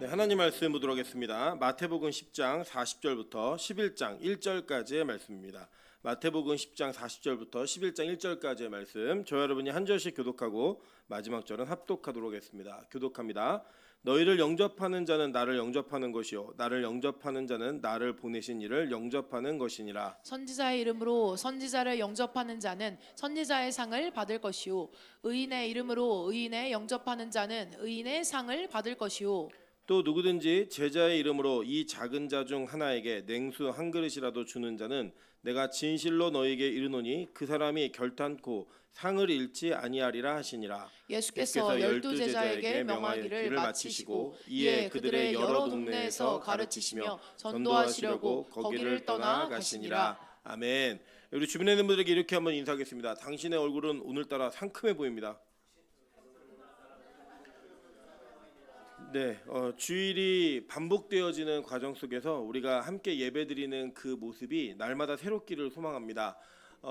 하나님 말씀 보도록 하겠습니다. 마태복음 10장 40절부터 11장 1절까지의 말씀입니다. 마태복음 10장 40절부터 11장 1절까지의 말씀, 저 여러분이 한 절씩 교독하고 마지막 절은 합독하도록 하겠습니다. 교독합니다. 너희를 영접하는 자는 나를 영접하는 것이요 나를 영접하는 자는 나를 보내신 이를 영접하는 것이니라. 선지자의 이름으로 선지자를 영접하는 자는 선지자의 상을 받을 것이요 의인의 이름으로 의인의 영접하는 자는 의인의 상을 받을 것이요 또 누구든지 제자의 이름으로 이 작은 자 중 하나에게 냉수 한 그릇이라도 주는 자는 내가 진실로 너희에게 이르노니 그 사람이 결탄코 상을 잃지 아니하리라 하시니라. 예수께서 12제자에게 명하기를 마치시고 이에 그들의 여러 동네에서 가르치시며 전도하시려고 거기를 떠나 가시니라. 아멘. 우리 주변에 있는 분들에게 이렇게 한번 인사하겠습니다. 당신의 얼굴은 오늘따라 상큼해 보입니다. 네, 주일이 반복되어지는 과정 속에서 우리가 함께 예배드리는 그 모습이 날마다 새롭기를 소망합니다.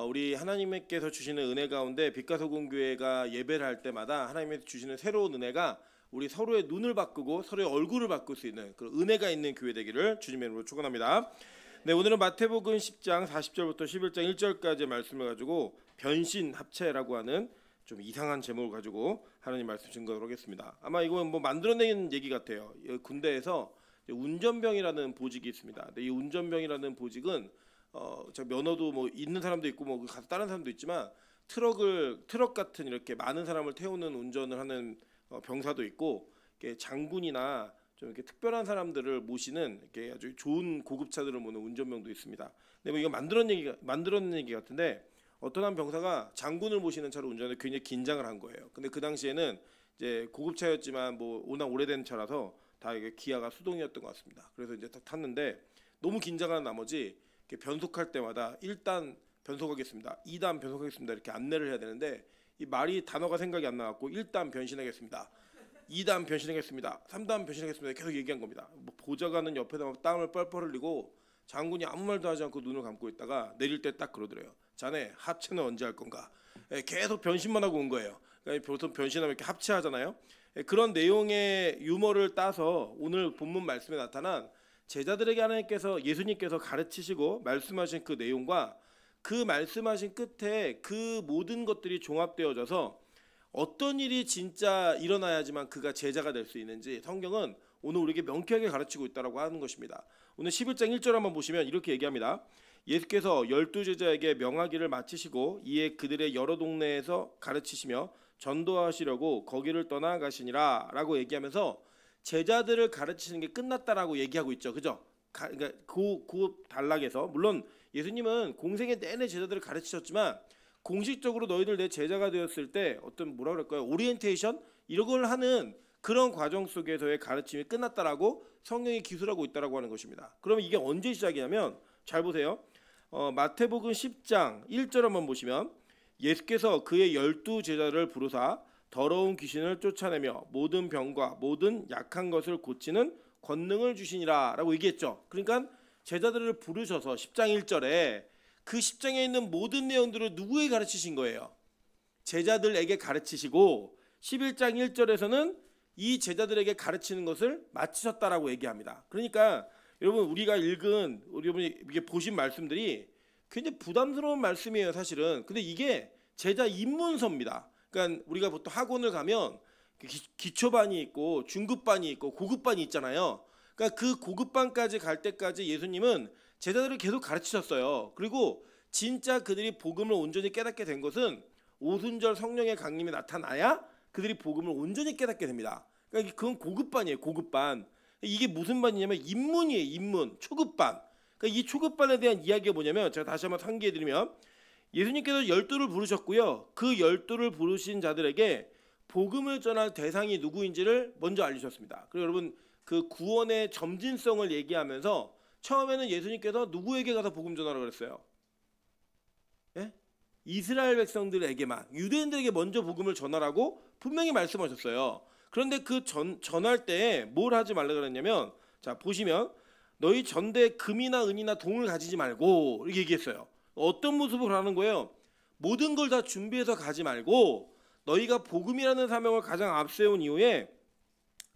우리 하나님께서 주시는 은혜 가운데 빛가소금교회가 예배를 할 때마다 하나님께서 주시는 새로운 은혜가 우리 서로의 눈을 바꾸고 서로의 얼굴을 바꿀 수 있는 그런 은혜가 있는 교회 되기를 주님의 이름으로 축원합니다. 네, 오늘은 마태복음 10장 40절부터 11장 1절까지의 말씀을 가지고 변신 합체라고 하는 좀 이상한 제목을 가지고 하나님 말씀 증거하도록 하겠습니다. 아마 이건 뭐 만들어낸 얘기 같아요. 군대에서 운전병이라는 보직이 있습니다. 근데 이 운전병이라는 보직은 저 면허도 뭐 있는 사람도 있고 뭐 가서 다른 사람도 있지만 트럭 같은 이렇게 많은 사람을 태우는 운전을 하는 병사도 있고, 이렇게 장군이나 좀 이렇게 특별한 사람들을 모시는 이렇게 아주 좋은 고급차들을 모는 운전병도 있습니다. 근데 뭐 이거 만들어낸 얘기 같은데, 어떤 한 병사가 장군을 모시는 차로 운전하는데 굉장히 긴장을 한 거예요. 근데 그 당시에는 이제 고급차였지만 뭐 워낙 오래된 차라서 다 이게 기아가 수동이었던 것 같습니다. 그래서 이제 딱 탔는데 너무 긴장한 나머지 이렇게 변속할 때마다 1단 변속하겠습니다, 2단 변속하겠습니다 이렇게 안내를 해야 되는데 이 말이 단어가 생각이 안 나갖고 1단 변신하겠습니다, 2단 변신하겠습니다, 3단 변신하겠습니다 계속 얘기한 겁니다. 뭐 보좌관은 옆에다 막 땀을 뻘뻘 흘리고 장군이 아무 말도 하지 않고 눈을 감고 있다가 내릴 때 딱 그러더래요. 자네 합체는 언제 할 건가? 계속 변신만 하고 온 거예요. 그러니까 보통 변신하면 이렇게 합체하잖아요. 그런 내용의 유머를 따서 오늘 본문 말씀에 나타난 제자들에게 하나님께서, 예수님께서 가르치시고 말씀하신 그 내용과 그 말씀하신 끝에 그 모든 것들이 종합되어져서 어떤 일이 진짜 일어나야지만 그가 제자가 될 수 있는지 성경은 오늘 우리에게 명쾌하게 가르치고 있다고 하는 것입니다. 오늘 11장 1절 한번 보시면 이렇게 얘기합니다. 예수께서 12제자에게 명하기를 마치시고 이에 그들의 여러 동네에서 가르치시며 전도하시려고 거기를 떠나가시니라 라고 얘기하면서 제자들을 가르치는 게 끝났다라고 얘기하고 있죠. 그죠? 그러니까 그 단락에서, 물론 예수님은 공생의 내내 제자들을 가르치셨지만 공식적으로 너희들 내 제자가 되었을 때 어떤 뭐라 그럴까요? 오리엔테이션? 이런 걸 하는 그런 과정 속에서의 가르침이 끝났다라고 성경이 기술하고 있다라고 하는 것입니다. 그러면 이게 언제 시작이냐면, 잘 보세요. 마태복음 10장 1절 한번 보시면 예수께서 그의 12제자를 부르사 더러운 귀신을 쫓아내며 모든 병과 모든 약한 것을 고치는 권능을 주시니라 라고 얘기했죠. 그러니까 제자들을 부르셔서 10장 1절에 그 10장에 있는 모든 내용들을 누구에게 가르치신 거예요? 제자들에게 가르치시고 11장 1절에서는 이 제자들에게 가르치는 것을 마치셨다라고 얘기합니다. 그러니까 여러분, 우리가 읽은, 여러분이 이게 보신 말씀들이 굉장히 부담스러운 말씀이에요, 사실은. 근데 이게 제자 입문서입니다. 그러니까 우리가 보통 학원을 가면 기초반이 있고 중급반이 있고 고급반이 있잖아요. 그러니까 그 고급반까지 갈 때까지 예수님은 제자들을 계속 가르치셨어요. 그리고 진짜 그들이 복음을 온전히 깨닫게 된 것은 오순절 성령의 강림이 나타나야 그들이 복음을 온전히 깨닫게 됩니다. 그러니까 그건 고급반이에요, 고급반. 이게 무슨 반이냐면 입문이에요, 입문, 초급반. 그러니까 이 초급반에 대한 이야기가 뭐냐면, 제가 다시 한번 상기해드리면, 예수님께서 12를 부르셨고요, 그 12를 부르신 자들에게 복음을 전할 대상이 누구인지를 먼저 알리셨습니다. 그리고 여러분, 그 구원의 점진성을 얘기하면서 처음에는 예수님께서 누구에게 가서 복음 전하라고 그랬어요? 예? 이스라엘 백성들에게만, 유대인들에게 먼저 복음을 전하라고 분명히 말씀하셨어요. 그런데 그 전할 때 뭘 하지 말라 그랬냐면, 자 보시면 너희 전대에 금이나 은이나 동을 가지지 말고 이렇게 얘기했어요. 어떤 모습으로 하는 거예요? 모든 걸 다 준비해서 가지 말고 너희가 복음이라는 사명을 가장 앞세운 이후에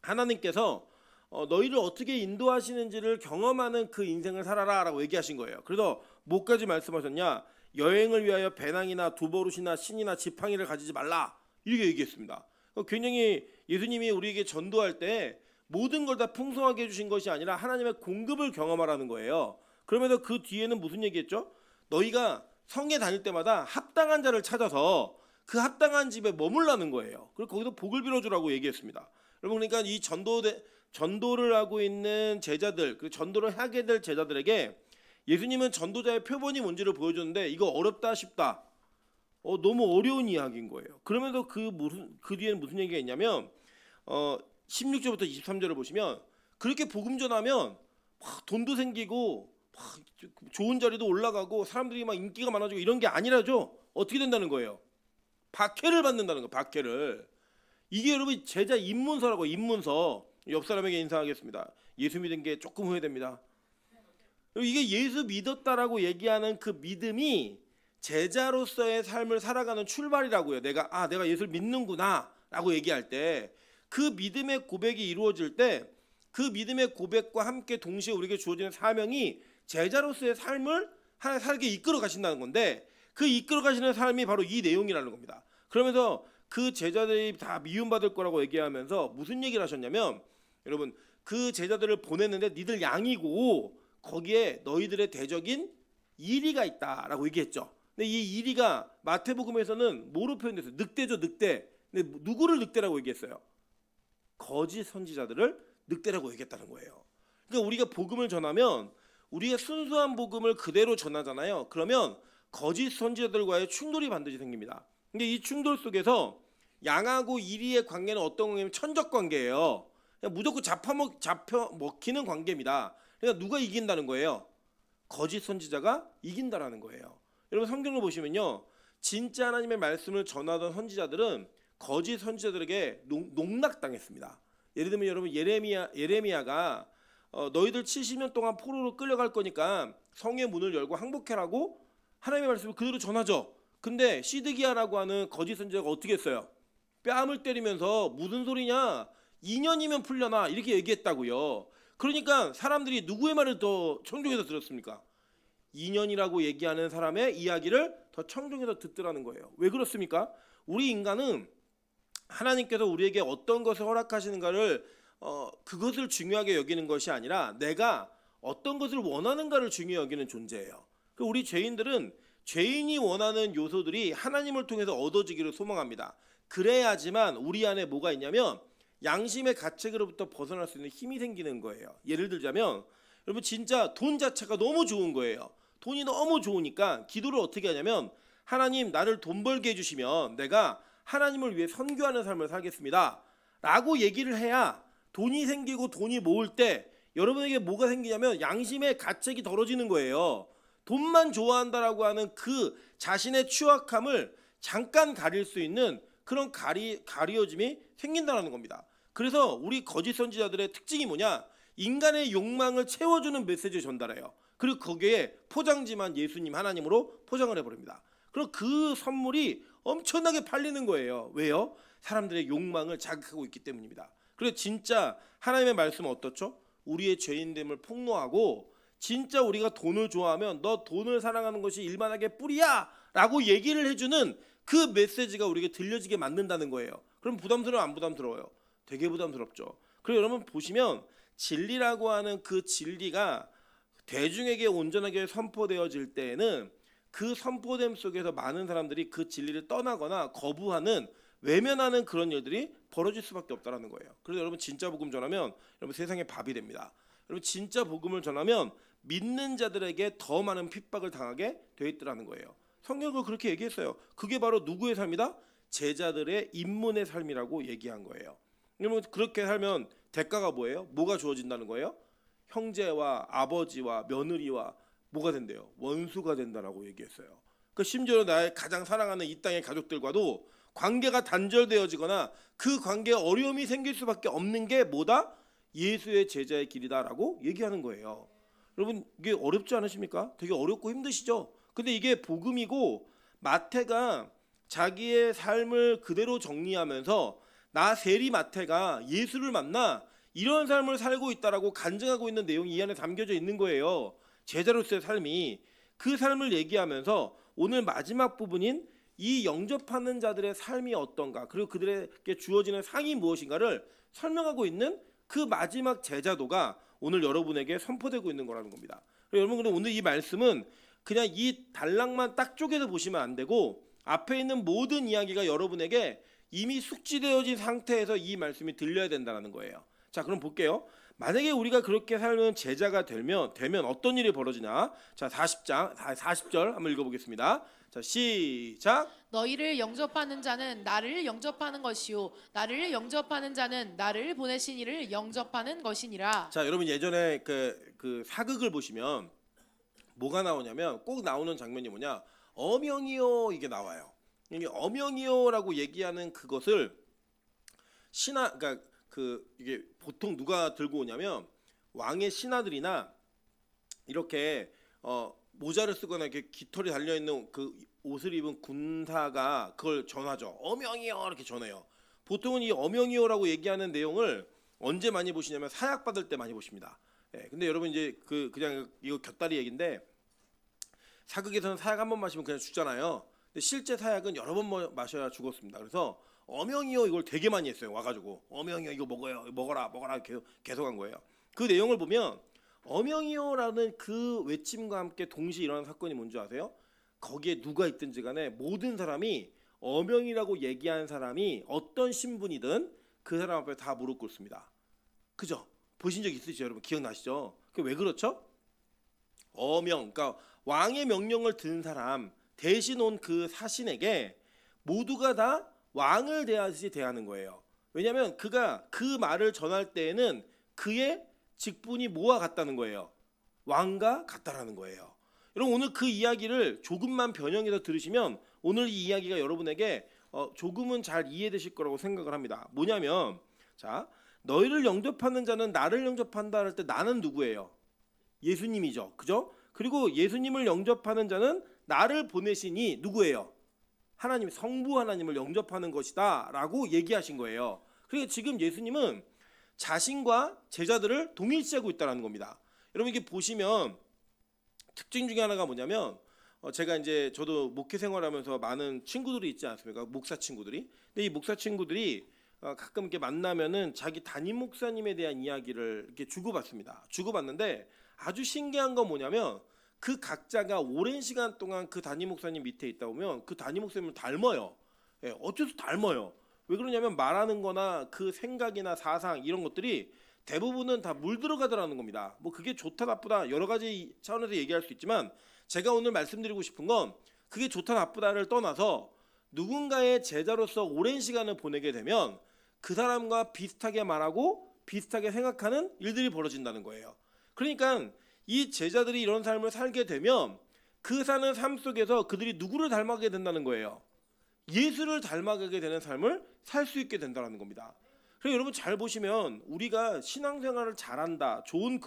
하나님께서 너희를 어떻게 인도하시는지를 경험하는 그 인생을 살아라라고 얘기하신 거예요. 그래서 뭐까지 말씀하셨냐? 여행을 위하여 배낭이나 두버릇이나 신이나 지팡이를 가지지 말라 이렇게 얘기했습니다. 굉장히 예수님이 우리에게 전도할 때 모든 걸 다 풍성하게 해주신 것이 아니라 하나님의 공급을 경험하라는 거예요. 그러면서 그 뒤에는 무슨 얘기했죠? 너희가 성에 다닐 때마다 합당한 자를 찾아서 그 합당한 집에 머물라는 거예요. 그리고 거기서 복을 빌어주라고 얘기했습니다. 여러분, 그러니까 이 전도를 하고 있는 제자들, 그 전도를 하게 될 제자들에게 예수님은 전도자의 표본이 뭔지를 보여줬는데 이거 어렵다 싶다. 너무 어려운 이야기인 거예요. 그러면서 그 뒤에는 무슨 얘기가 있냐면 16절부터 23절을 보시면 그렇게 복음 전하면 막 돈도 생기고 막 좋은 자리도 올라가고 사람들이 막 인기가 많아지고 이런 게 아니라죠. 어떻게 된다는 거예요? 박해를 받는다는 거예요. 박해를. 이게 여러분 제자 입문서라고. 입문서. 옆 사람에게 인사하겠습니다. 예수 믿은 게 조금 후회됩니다. 이게 예수 믿었다라고 얘기하는 그 믿음이 제자로서의 삶을 살아가는 출발이라고요. 내가 예수를 믿는구나 라고 얘기할 때 그 믿음의 고백이 이루어질 때 그 믿음의 고백과 함께 동시에 우리에게 주어지는 사명이 제자로서의 삶을 살게 이끌어 가신다는 건데 그 이끌어 가시는 삶이 바로 이 내용이라는 겁니다. 그러면서 그 제자들이 다 미움받을 거라고 얘기하면서 무슨 얘기를 하셨냐면 여러분 그 제자들을 보냈는데 니들 양이고 거기에 너희들의 대적인 이리가 있다라고 얘기했죠. 근데 이 이리가 마태복음에서는 뭐로 표현됐어요? 늑대죠, 늑대. 근데 누구를 늑대라고 얘기했어요? 거짓 선지자들을 늑대라고 얘기했다는 거예요. 그러니까 우리가 복음을 전하면 우리가 순수한 복음을 그대로 전하잖아요. 그러면 거짓 선지자들과의 충돌이 반드시 생깁니다. 근데 이 충돌 속에서 양하고 이리의 관계는 어떤 관계냐면 천적 관계예요. 그냥 무조건 잡혀 먹히는 관계입니다. 그러니까 누가 이긴다는 거예요? 거짓 선지자가 이긴다라는 거예요. 여러분 성경을 보시면요, 진짜 하나님의 말씀을 전하던 선지자들은 거짓 선지자들에게 농락당했습니다. 예를 들면 여러분 예레미야가 너희들 70년 동안 포로로 끌려갈 거니까 성의 문을 열고 항복해라고 하나님의 말씀을 그대로 전하죠. 근데 시드기야라고 하는 거짓 선지자가 어떻게 했어요? 뺨을 때리면서 무슨 소리냐? 2년이면 풀려나 이렇게 얘기했다고요. 그러니까 사람들이 누구의 말을 더 청종해서 들었습니까? 2년이라고 얘기하는 사람의 이야기를 더 청종해서 듣더라는 거예요. 왜 그렇습니까? 우리 인간은 하나님께서 우리에게 어떤 것을 허락하시는가를 그것을 중요하게 여기는 것이 아니라 내가 어떤 것을 원하는가를 중요히 여기는 존재예요. 우리 죄인들은 죄인이 원하는 요소들이 하나님을 통해서 얻어지기를 소망합니다. 그래야지만 우리 안에 뭐가 있냐면 양심의 가책으로부터 벗어날 수 있는 힘이 생기는 거예요. 예를 들자면 여러분 진짜 돈 자체가 너무 좋은 거예요. 돈이 너무 좋으니까 기도를 어떻게 하냐면 하나님 나를 돈 벌게 해주시면 내가 하나님을 위해 선교하는 삶을 살겠습니다 라고 얘기를 해야 돈이 생기고 돈이 모을 때 여러분에게 뭐가 생기냐면 양심의 가책이 덜어지는 거예요. 돈만 좋아한다라고 하는 그 자신의 추악함을 잠깐 가릴 수 있는 그런 가리어짐이 생긴다는 겁니다. 그래서 우리 거짓 선지자들의 특징이 뭐냐? 인간의 욕망을 채워주는 메시지를 전달해요. 그리고 거기에 포장지만 예수님 하나님으로 포장을 해버립니다. 그럼 그 선물이 엄청나게 팔리는 거예요. 왜요? 사람들의 욕망을 자극하고 있기 때문입니다. 그래서 진짜 하나님의 말씀은 어떻죠? 우리의 죄인됨을 폭로하고 진짜 우리가 돈을 좋아하면 너 돈을 사랑하는 것이 일만하게 뿌리야 라고 얘기를 해주는 그 메시지가 우리에게 들려지게 만든다는 거예요. 그럼 부담스러워 안 부담스러워요? 되게 부담스럽죠. 그리고 여러분 보시면 진리라고 하는 그 진리가 대중에게 온전하게 선포되어질 때에는 그 선포됨 속에서 많은 사람들이 그 진리를 떠나거나 거부하는 외면하는 그런 일들이 벌어질 수밖에 없다는 거예요. 그래서 여러분 진짜 복음 전하면 여러분 세상의 밥이 됩니다. 여러분 진짜 복음을 전하면 믿는 자들에게 더 많은 핍박을 당하게 돼 있더라는 거예요. 성경은 그렇게 얘기했어요. 그게 바로 누구의 삶이다? 제자들의 입문의 삶이라고 얘기한 거예요. 여러분 그렇게 살면 대가가 뭐예요? 뭐가 주어진다는 거예요? 형제와 아버지와 며느리와 뭐가 된대요? 원수가 된다라고 얘기했어요. 그 심지어 나의 가장 사랑하는 이 땅의 가족들과도 관계가 단절되어지거나 그 관계에 어려움이 생길 수밖에 없는 게 뭐다? 예수의 제자의 길이다라고 얘기하는 거예요. 여러분 이게 어렵지 않으십니까? 되게 어렵고 힘드시죠? 근데 이게 복음이고 마태가 자기의 삶을 그대로 정리하면서 나 세리 마태가 예수를 만나 이런 삶을 살고 있다라고 간증하고 있는 내용이 이 안에 담겨져 있는 거예요. 제자로서의 삶이. 그 삶을 얘기하면서 오늘 마지막 부분인 이 영접하는 자들의 삶이 어떤가, 그리고 그들에게 주어지는 상이 무엇인가를 설명하고 있는 그 마지막 제자도가 오늘 여러분에게 선포되고 있는 거라는 겁니다. 여러분, 그럼 오늘 이 말씀은 그냥 이 단락만 딱 쪼개서 보시면 안 되고 앞에 있는 모든 이야기가 여러분에게 이미 숙지되어진 상태에서 이 말씀이 들려야 된다는 거예요. 자, 그럼 볼게요. 만약에 우리가 그렇게 살면 제자가 되면 어떤 일이 벌어지냐? 자, 40절 한번 읽어보겠습니다. 자, 시작. 너희를 영접하는 자는 나를 영접하는 것이요 나를 영접하는 자는 나를 보내신 이를 영접하는 것이니라. 자, 여러분 예전에 그 사극을 보시면 뭐가 나오냐면 꼭 나오는 장면이 뭐냐? 어명이요, 이게 나와요. 이게 어명이요라고 얘기하는 그것을 신하, 그러니까 이게 보통 누가 들고 오냐면 왕의 신하들이나 이렇게 모자를 쓰거나 이렇게 깃털이 달려 있는 그 옷을 입은 군사가 그걸 전하죠. 어명이요, 이렇게 전해요. 보통은 이 어명이요라고 얘기하는 내용을 언제 많이 보시냐면 사약 받을 때 많이 보십니다. 예, 근데 여러분 이제 그냥 이거 곁다리 얘기인데, 사극에서는 사약 한 번 마시면 그냥 죽잖아요. 근데 실제 사약은 여러 번 마셔야 죽었습니다. 그래서 어명이요 이걸 되게 많이 했어요. 와가지고 어명이요 이거 먹어요, 먹어라 계속 한 거예요. 그 내용을 보면 어명이요라는 그 외침과 함께 동시에 일어나는 사건이 뭔지 아세요? 거기에 누가 있든지 간에 모든 사람이 어명이라고 얘기한 사람이 어떤 신분이든 그 사람 앞에 다 무릎 꿇습니다. 그죠? 보신 적 있으시죠? 여러분 기억나시죠? 그게 왜 그렇죠? 어명, 그러니까 왕의 명령을 듣는 사람, 대신 온 그 사신에게 모두가 다 왕을 대하듯이 대하는 거예요. 왜냐하면 그가 그 말을 전할 때에는 그의 직분이 뭐와 같다는 거예요? 왕과 같다라는 거예요. 여러분 오늘 그 이야기를 조금만 변형해서 들으시면 오늘 이 이야기가 여러분에게 조금은 잘 이해되실 거라고 생각을 합니다. 뭐냐면, 자, 너희를 영접하는 자는 나를 영접한다 할 때 나는 누구예요? 예수님이죠. 그죠? 그리고 예수님을 영접하는 자는 나를 보내시니 누구예요? 하나님, 성부 하나님을 영접하는 것이다 라고 얘기하신 거예요. 그러니까 지금 예수님은 자신과 제자들을 동일시하고 있다는 겁니다. 여러분 이게 보시면 특징 중에 하나가 뭐냐면, 제가 이제 저도 목회 생활하면서 많은 친구들이 있지 않습니까? 목사 친구들이. 근데 이 목사 친구들이 가끔 이렇게 만나면은 자기 담임 목사님에 대한 이야기를 이렇게 주고받습니다. 주고받는데 아주 신기한 건 뭐냐면 그 각자가 오랜 시간 동안 그 담임 목사님 밑에 있다 보면 그 담임 목사님을 닮아요. 예, 어째서 닮아요? 왜 그러냐면 말하는 거나 그 생각이나 사상 이런 것들이 대부분은 다 물들어가더라는 겁니다. 뭐 그게 좋다 나쁘다 여러 가지 차원에서 얘기할 수 있지만 제가 오늘 말씀드리고 싶은 건 그게 좋다 나쁘다를 떠나서 누군가의 제자로서 오랜 시간을 보내게 되면 그 사람과 비슷하게 말하고 비슷하게 생각하는 일들이 벌어진다는 거예요. 그러니까 이 제자들이 이런 삶을 살게 되면 그 사는 삶 속에서 그들이 누구를 닮아가게 된다는 거예요? 예수를 닮아가게 되는 삶을 살 수 있게 된다는 겁니다. 그래서 여러분 잘 보시면 우리가 신앙생활을 잘한다, 좋은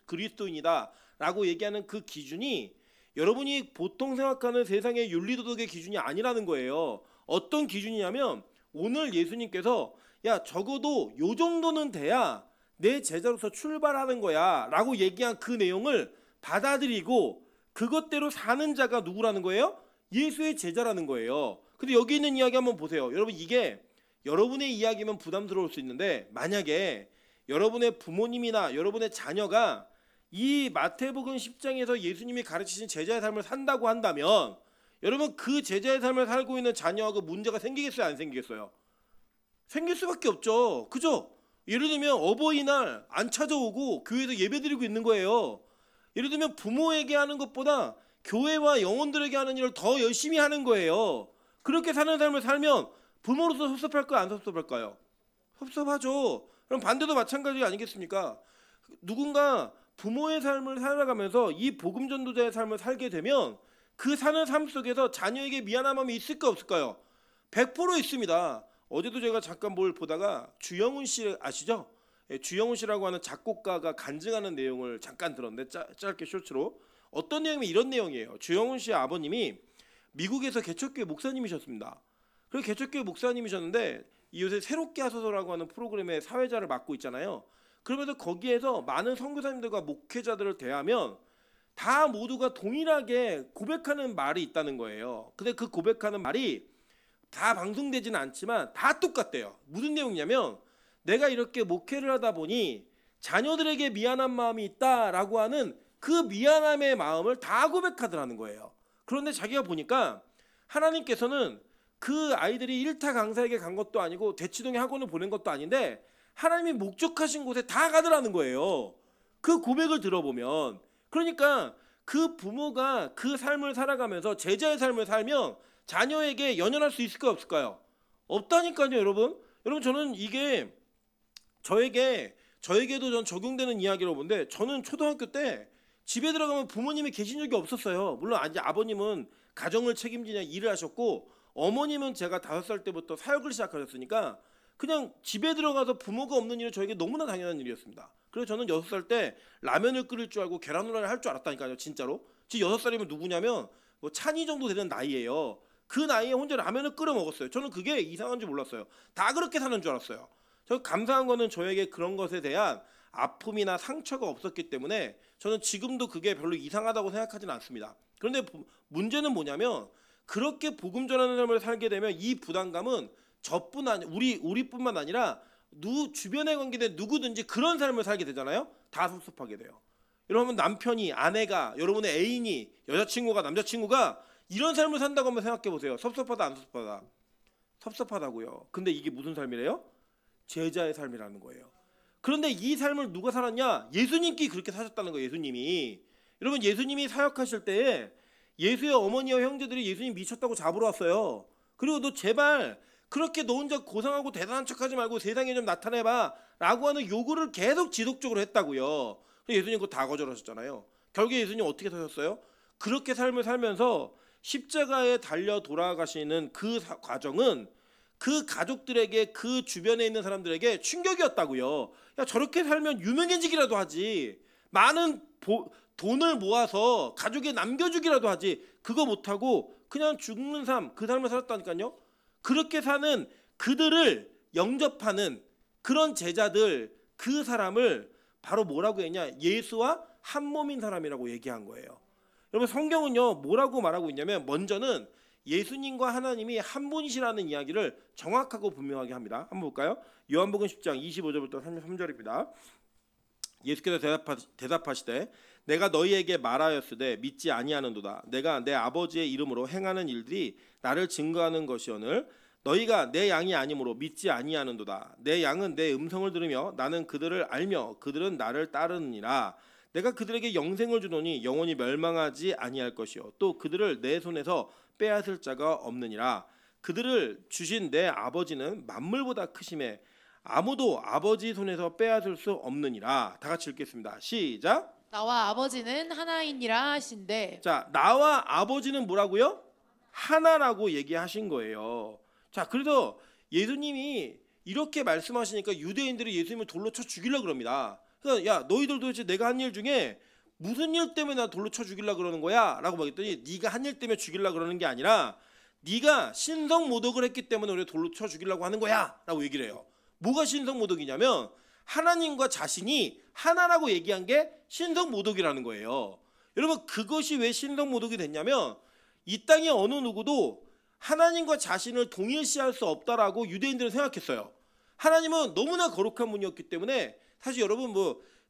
그리스도인이다 라고 얘기하는 그 기준이 여러분이 보통 생각하는 세상의 윤리도덕의 기준이 아니라는 거예요. 어떤 기준이냐면 오늘 예수님께서 야 적어도 요 정도는 돼야 내 제자로서 출발하는 거야 라고 얘기한 그 내용을 받아들이고 그것대로 사는 자가 누구라는 거예요? 예수의 제자라는 거예요. 근데 여기 있는 이야기 한번 보세요. 여러분 이게 여러분의 이야기면 부담스러울 수 있는데 만약에 여러분의 부모님이나 여러분의 자녀가 이 마태복음 10장에서 예수님이 가르치신 제자의 삶을 산다고 한다면 여러분 그 제자의 삶을 살고 있는 자녀하고 문제가 생기겠어요? 안 생기겠어요? 생길 수밖에 없죠. 그죠? 예를 들면 어버이날 안 찾아오고 교회에서 예배드리고 있는 거예요. 예를 들면 부모에게 하는 것보다 교회와 영혼들에게 하는 일을 더 열심히 하는 거예요. 그렇게 사는 삶을 살면 부모로서 섭섭할까요? 안 섭섭할까요? 섭섭하죠. 그럼 반대도 마찬가지 아니겠습니까? 누군가 부모의 삶을 살아가면서 이 복음 전도자의 삶을 살게 되면 그 사는 삶 속에서 자녀에게 미안한 마음이 있을까 없을까요? 100% 있습니다. 어제도 제가 잠깐 뭘 보다가 주영훈 씨 아시죠? 예, 주영훈 씨라고 하는 작곡가가 간증하는 내용을 잠깐 들었는데 짧게 쇼츠로 어떤 내용이 이런 내용이에요. 주영훈 씨의 아버님이 미국에서 개척교회 목사님이셨습니다. 그리고 개척교회 목사님이셨는데 이 요새 새롭게 하소서라고 하는 프로그램의 사회자를 맡고 있잖아요. 그러면서 거기에서 많은 선교사님들과 목회자들을 대하면 다 모두가 동일하게 고백하는 말이 있다는 거예요. 근데 그 고백하는 말이 다 방송되지는 않지만 다 똑같대요. 무슨 내용이냐면 내가 이렇게 목회를 하다 보니 자녀들에게 미안한 마음이 있다라고 하는 그 미안함의 마음을 다 고백하더라는 거예요. 그런데 자기가 보니까 하나님께서는 그 아이들이 일타 강사에게 간 것도 아니고 대치동에 학원을 보낸 것도 아닌데 하나님이 목적하신 곳에 다 가더라는 거예요. 그 고백을 들어보면. 그러니까 그 부모가 그 삶을 살아가면서 제자의 삶을 살면 자녀에게 연연할 수 있을까요, 없을까요? 없다니까요, 여러분. 여러분, 저는 이게 저에게도 전 적용되는 이야기라고 보는데, 저는 초등학교 때 집에 들어가면 부모님이 계신 적이 없었어요. 물론 이제 아버님은 가정을 책임지냐 일을 하셨고, 어머님은 제가 5살 때부터 사역을 시작하셨으니까 그냥 집에 들어가서 부모가 없는 일은 저에게 너무나 당연한 일이었습니다. 그래서 저는 6살 때 라면을 끓일 줄 알고 계란 후라이를 할 줄 알았다니까요, 진짜로. 지금 6살이면 누구냐면 뭐 찬이 정도 되는 나이예요. 그 나이에 혼자 라면을 끓여 먹었어요. 저는 그게 이상한 줄 몰랐어요. 다 그렇게 사는 줄 알았어요. 저 감사한 거는 저에게 그런 것에 대한 아픔이나 상처가 없었기 때문에 저는 지금도 그게 별로 이상하다고 생각하지는 않습니다. 그런데 문제는 뭐냐면 그렇게 복음 전하는 삶을 살게 되면 이 부담감은 저뿐 아니 우리뿐만 아니라 주변에 관계된 누구든지 그런 삶을 살게 되잖아요. 다 섭섭하게 돼요. 여러분, 남편이, 아내가, 여러분의 애인이, 여자친구가, 남자친구가 이런 삶을 산다고 한번 생각해 보세요. 섭섭하다, 안 섭섭하다? 섭섭하다고요. 근데 이게 무슨 삶이래요? 제자의 삶이라는 거예요. 그런데 이 삶을 누가 살았냐? 예수님께 그렇게 사셨다는 거예요. 예수님이. 여러분, 예수님이 사역하실 때에 예수의 어머니와 형제들이 예수님 미쳤다고 잡으러 왔어요. 그리고 너 제발 그렇게 너 혼자 고상하고 대단한 척하지 말고 세상에 좀 나타내봐 라고 하는 요구를 계속 지속적으로 했다고요. 예수님 그거 다 거절하셨잖아요. 결국에 예수님 어떻게 사셨어요? 그렇게 삶을 살면서 십자가에 달려 돌아가시는 그 과정은 그 가족들에게, 그 주변에 있는 사람들에게 충격이었다고요. 야, 저렇게 살면 유명해지기라도 하지, 많은 돈을 모아서 가족에 남겨주기라도 하지, 그거 못하고 그냥 죽는 삶, 그 삶을 살았다니까요. 그렇게 사는 그들을 영접하는 그런 제자들, 그 사람을 바로 뭐라고 했냐? 예수와 한 몸인 사람이라고 얘기한 거예요. 여러분, 성경은요 뭐라고 말하고 있냐면 먼저는 예수님과 하나님이 한 분이시라는 이야기를 정확하고 분명하게 합니다. 한번 볼까요? 요한복음 10장 25절부터 33절입니다. 예수께서 대답하시되 내가 너희에게 말하였으되 믿지 아니하는도다. 내가 내 아버지의 이름으로 행하는 일들이 나를 증거하는 것이오늘 너희가 내 양이 아니므로 믿지 아니하는도다. 내 양은 내 음성을 들으며 나는 그들을 알며 그들은 나를 따르느니라. 내가 그들에게 영생을 주노니 영원히 멸망하지 아니할 것이요 또 그들을 내 손에서 빼앗을 자가 없느니라. 그들을 주신 내 아버지는 만물보다 크심에 아무도 아버지 손에서 빼앗을 수 없느니라. 다 같이 읽겠습니다. 시작. 나와 아버지는 하나이니라 하신대. 자, 나와 아버지는 뭐라고요? 하나라고 얘기하신 거예요. 자, 그래서 예수님이 이렇게 말씀하시니까 유대인들이 예수님을 돌로 쳐 죽이려고 그럽니다. 그러니까 야, 너희들 도대체 내가 한 일 중에 무슨 일 때문에 나 돌로 쳐 죽이려고 그러는 거야? 라고 말했더니 네가 한 일 때문에 죽이려고 그러는 게 아니라 네가 신성모독을 했기 때문에 우리 돌로 쳐 죽이려고 하는 거야 라고 얘기를 해요. 뭐가 신성모독이냐면 하나님과 자신이 하나라고 얘기한 게 신성모독이라는 거예요. 여러분, 그것이 왜 신성모독이 됐냐면 이 땅의 어느 누구도 하나님과 자신을 동일시할 수 없다라고 유대인들은 생각했어요. 하나님은 너무나 거룩한 분이었기 때문에 사실 여러분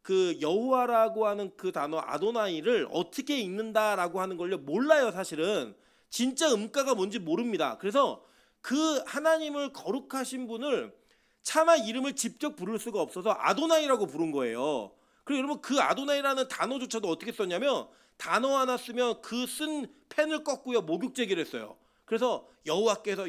그 여호와라고 하는 그 단어 아도나이를 어떻게 읽는다라고 하는 걸요 몰라요. 사실은 진짜 음가가 뭔지 모릅니다. 그래서 그 하나님을 거룩하신 분을 차마 이름을 직접 부를 수가 없어서 아도나이라고 부른 거예요. 그리고 여러분, 그 아도나이라는 단어조차도 어떻게 썼냐면 단어 하나 쓰면 그 쓴 펜을 꺾고요 목욕제기를 했어요. 그래서 여호와께서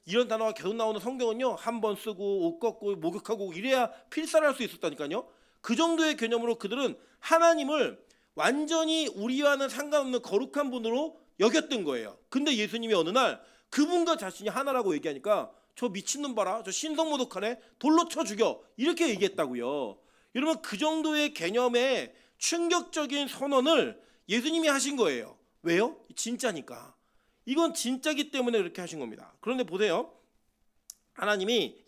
이런 단어가 계속 나오는 성경은요 한 번 쓰고 옷 꺾고 목욕하고 이래야 필사를 할 수 있었다니까요. 그 정도의 개념으로 그들은 하나님을 완전히 우리와는 상관없는 거룩한 분으로 여겼던 거예요. 근데 예수님이 어느 날 그분과 자신이 하나라고 얘기하니까 저 미친놈 봐라, 저 신성모독하네, 돌로 쳐 죽여, 이렇게 얘기했다고요. 여러분, 그 정도의 개념의 충격적인 선언을 예수님이 하신 거예요. 왜요? 진짜니까. 이건 진짜기 때문에 그렇게 하신 겁니다. 그런데 보세요.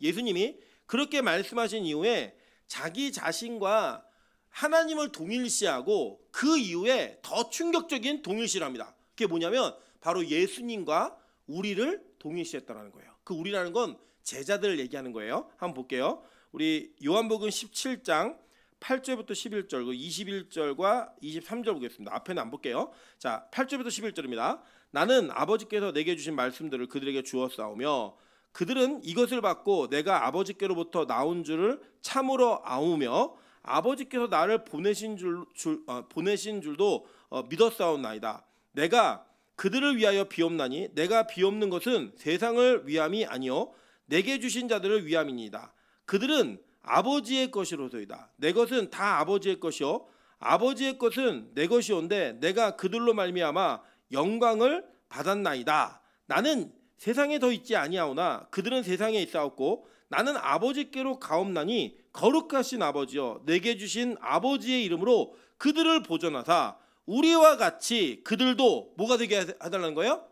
예수님이 그렇게 말씀하신 이후에 자기 자신과 하나님을 동일시하고 그 이후에 더 충격적인 동일시를 합니다. 그게 뭐냐면 바로 예수님과 우리를 동일시했다는 거예요. 그 우리라는 건 제자들을 얘기하는 거예요. 한번 볼게요. 우리 요한복음 17장 8절부터 11절, 21절과 23절 보겠습니다. 앞에는 안 볼게요. 자, 8절부터 11절입니다. 나는 아버지께서 내게 주신 말씀들을 그들에게 주었사오며 그들은 이것을 받고 내가 아버지께로부터 나온 줄을 참으로 아우며 아버지께서 나를 보내신 줄도 믿었사옵나이다. 내가 그들을 위하여 비옵나니 내가 비옵는 것은 세상을 위함이 아니요 내게 주신 자들을 위함이니이다. 그들은 아버지의 것이로소이다. 내 것은 다 아버지의 것이요 아버지의 것은 내 것이온데 내가 그들로 말미암아 영광을 받았나이다. 나는 세상에 더 있지 아니하오나 그들은 세상에 있사옵고 나는 아버지께로 가옵나니 거룩하신 아버지여 내게 주신 아버지의 이름으로 그들을 보존하사 우리와 같이 그들도 뭐가 되게 해달라는 거예요?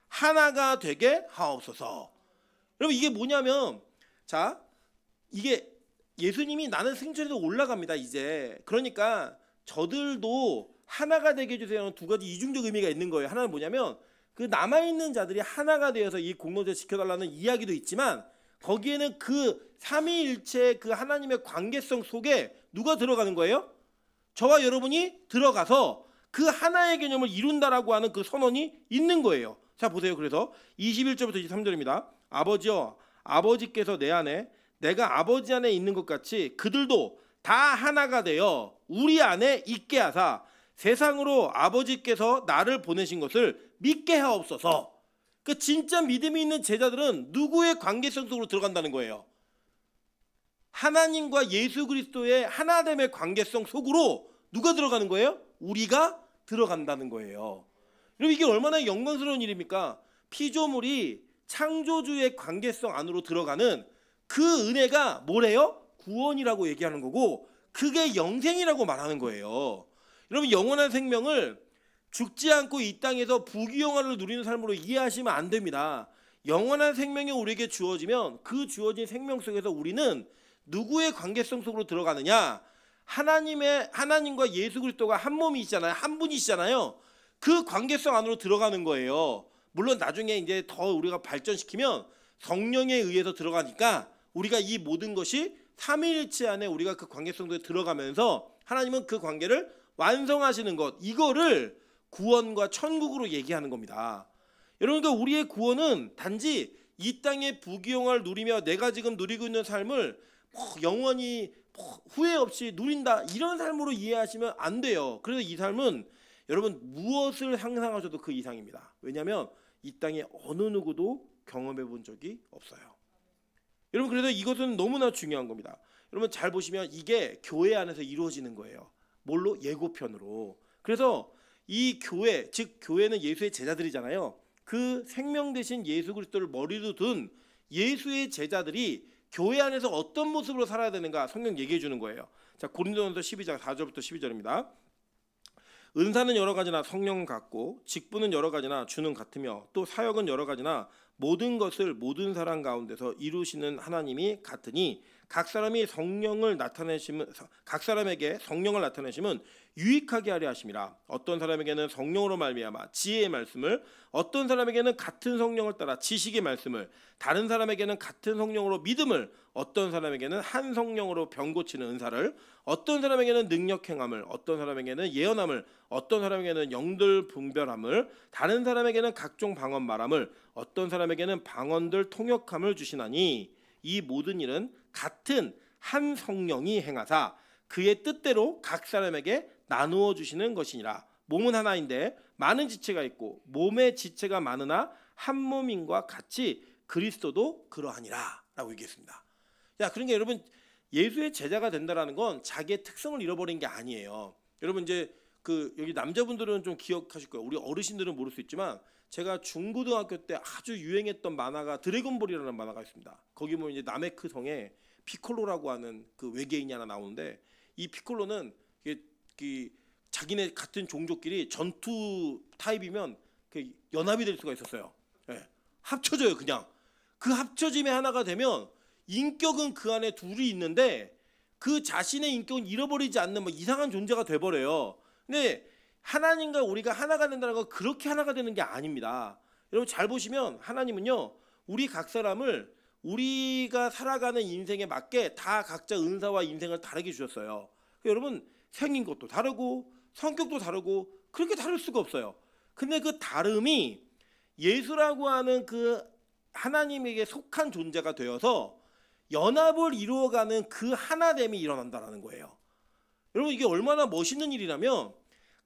하나가 되게 하옵소서. 여러분 이게 뭐냐면 자 이게 예수님이 나는 승천에서 올라갑니다. 이제 그러니까 저들도 하나가 되게 해주세요. 두 가지 이중적 의미가 있는 거예요. 하나는 뭐냐면 그 남아있는 자들이 하나가 되어서 이 공동체 지켜달라는 이야기도 있지만 거기에는 그 삼위일체의 그 하나님의 관계성 속에 누가 들어가는 거예요? 저와 여러분이 들어가서 그 하나의 개념을 이룬다라고 하는 그 선언이 있는 거예요. 자 보세요. 그래서 21절부터 23절입니다. 아버지여 아버지께서 내 안에 내가 아버지 안에 있는 것 같이 그들도 다 하나가 되어 우리 안에 있게 하사 세상으로 아버지께서 나를 보내신 것을 믿게 하옵소서. 그 진짜 믿음이 있는 제자들은 누구의 관계성 속으로 들어간다는 거예요? 하나님과 예수 그리스도의 하나됨의 관계성 속으로 누가 들어가는 거예요? 우리가 들어간다는 거예요. 여러분 이게 얼마나 영광스러운 일입니까? 피조물이 창조주의 관계성 안으로 들어가는 그 은혜가 뭐래요? 구원이라고 얘기하는 거고 그게 영생이라고 말하는 거예요. 여러분 영원한 생명을 죽지 않고 이 땅에서 부귀영화를 누리는 삶으로 이해하시면 안 됩니다. 영원한 생명이 우리에게 주어지면 그 주어진 생명 속에서 우리는 누구의 관계성 속으로 들어가느냐? 하나님과 예수 그리스도가 한 몸이시잖아요. 한 분이시잖아요. 그 관계성 안으로 들어가는 거예요. 물론 나중에 이제 더 우리가 발전시키면 성령에 의해서 들어가니까 우리가 이 모든 것이 삼위일체 안에 우리가 그 관계성 속에 들어가면서 하나님은 그 관계를 완성하시는 것, 이거를 구원과 천국으로 얘기하는 겁니다. 여러분 그러니까 우리의 구원은 단지 이 땅의 부귀영화를 누리며 내가 지금 누리고 있는 삶을 영원히 후회 없이 누린다 이런 삶으로 이해하시면 안 돼요. 그래서 이 삶은 여러분 무엇을 상상하셔도 그 이상입니다. 왜냐하면 이 땅에 어느 누구도 경험해 본 적이 없어요. 여러분 그래서 이것은 너무나 중요한 겁니다. 여러분 잘 보시면 이게 교회 안에서 이루어지는 거예요. 뭘로? 예고편으로. 그래서 이 교회, 즉 교회는 예수의 제자들이잖아요. 그 생명 되신 예수 그리스도를 머리로 둔 예수의 제자들이 교회 안에서 어떤 모습으로 살아야 되는가 성경 얘기해 주는 거예요. 자, 고린도전서 12장 4절부터 12절입니다. 은사는 여러 가지나 성령은 같고 직분은 여러 가지나 주는 같으며 또 사역은 여러 가지나 모든 것을 모든 사람 가운데서 이루시는 하나님이 같으니 각 사람에게 성령을 나타내심은 유익하게 하려 하심이라. 어떤 사람에게는 성령으로 말미암아 지혜의 말씀을, 어떤 사람에게는 같은 성령을 따라 지식의 말씀을, 다른 사람에게는 같은 성령으로 믿음을, 어떤 사람에게는 한 성령으로 병 고치는 은사를, 어떤 사람에게는 능력 행함을, 어떤 사람에게는 예언함을, 어떤 사람에게는 영들 분별함을, 다른 사람에게는 각종 방언 말함을, 어떤 사람에게는 방언들 통역함을 주시나니 이 모든 일은 같은 한 성령이 행하사 그의 뜻대로 각 사람에게 나누어 주시는 것이니라. 몸은 하나인데 많은 지체가 있고 몸의 지체가 많으나 한 몸인과 같이 그리스도도 그러하니라 라고 얘기했습니다. 자, 그러니까 여러분 예수의 제자가 된다라는 건 자기의 특성을 잃어버린 게 아니에요. 여러분 이제 여기 남자분들은 좀 기억하실 거예요. 우리 어르신들은 모를 수 있지만 제가 중고등학교 때 아주 유행했던 만화가 드래곤볼이라는 만화가 있습니다. 거기 보면 이제 나메크 성에 피콜로라고 하는 그 외계인이 하나 나오는데 이 피콜로는 자기네 같은 종족끼리 전투 타입이면 연합이 될 수가 있었어요. 네. 합쳐져요. 그냥 그 합쳐짐의 하나가 되면 인격은 그 안에 둘이 있는데 그 자신의 인격을 잃어버리지 않는 뭐 이상한 존재가 돼버려요. 근데 하나님과 우리가 하나가 된다는 건 그렇게 하나가 되는 게 아닙니다. 여러분 잘 보시면 하나님은요, 우리 각 사람을 우리가 살아가는 인생에 맞게 다 각자 은사와 인생을 다르게 주셨어요. 여러분 생긴 것도 다르고 성격도 다르고 그렇게 다를 수가 없어요. 근데 그 다름이 예수라고 하는 그 하나님에게 속한 존재가 되어서 연합을 이루어가는 그 하나됨이 일어난다는 거예요. 여러분 이게 얼마나 멋있는 일이라면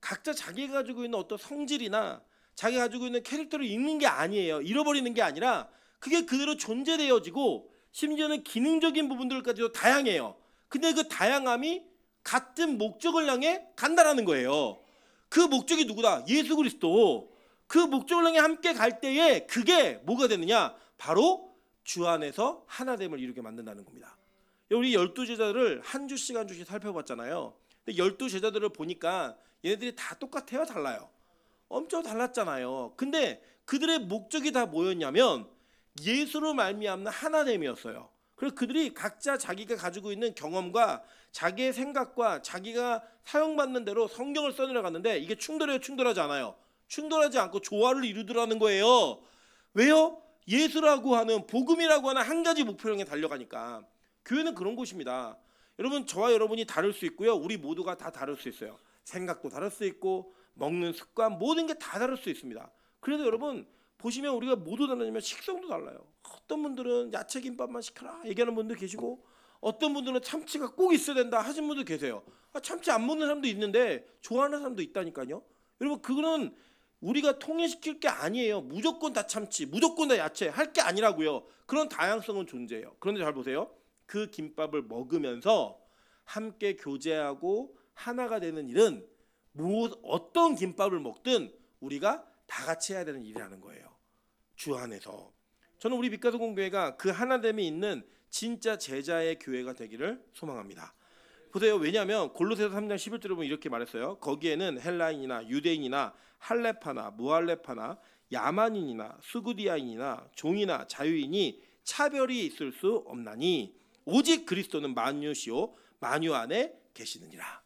각자 자기가 가지고 있는 어떤 성질이나 자기가 가지고 있는 캐릭터를 잃는 게 아니에요. 잃어버리는 게 아니라 그게 그대로 존재되어지고 심지어는 기능적인 부분들까지도 다양해요. 근데 그 다양함이 같은 목적을 향해 간다라는 거예요. 그 목적이 누구다? 예수 그리스도. 그 목적을 향해 함께 갈 때에 그게 뭐가 되느냐? 바로 주 안에서 하나됨을 이루게 만든다는 겁니다. 우리 12제자들을 한 주씩 한 주씩 살펴봤잖아요. 근데 12제자들을 보니까 얘네들이 다 똑같아요? 달라요? 엄청 달랐잖아요. 근데 그들의 목적이 다 뭐였냐면 예수로 말미암는 하나됨이었어요. 그래서 그들이 각자 자기가 가지고 있는 경험과 자기의 생각과 자기가 사용받는 대로 성경을 써내려갔는데 이게 충돌해요? 충돌하지 않아요? 충돌하지 않고 조화를 이루더라는 거예요. 왜요? 예수라고 하는 복음이라고 하는 한 가지 목표를 향해 달려가니까. 교회는 그런 곳입니다. 여러분 저와 여러분이 다를 수 있고요. 우리 모두가 다 다를 수 있어요. 생각도 다를 수 있고 먹는 습관 모든 게 다 다를 수 있습니다. 그래도 여러분 보시면 우리가 모두 다르면 식성도 달라요. 어떤 분들은 야채 김밥만 시켜라 얘기하는 분도 계시고 어떤 분들은 참치가 꼭 있어야 된다 하시는 분도 계세요. 참치 안 먹는 사람도 있는데 좋아하는 사람도 있다니까요. 여러분 그거는 우리가 통일시킬 게 아니에요. 무조건 다 참치, 무조건 다 야채 할 게 아니라고요. 그런 다양성은 존재해요. 그런데 잘 보세요. 그 김밥을 먹으면서 함께 교제하고 하나가 되는 일은 어떤 김밥을 먹든 우리가 다 같이 해야 되는 일이라는 거예요. 주 안에서. 저는 우리 빛가서 공교회가 그 하나됨이 있는 진짜 제자의 교회가 되기를 소망합니다. 보세요. 왜냐하면 골로새서 3장 11절에 보면 이렇게 말했어요. 거기에는 헬라인이나 유대인이나 할레파나 무할레파나 야만인이나 스구디아인이나 종이나 자유인이 차별이 있을 수 없나니 오직 그리스도는 만유시요 만유 안에 계시느니라.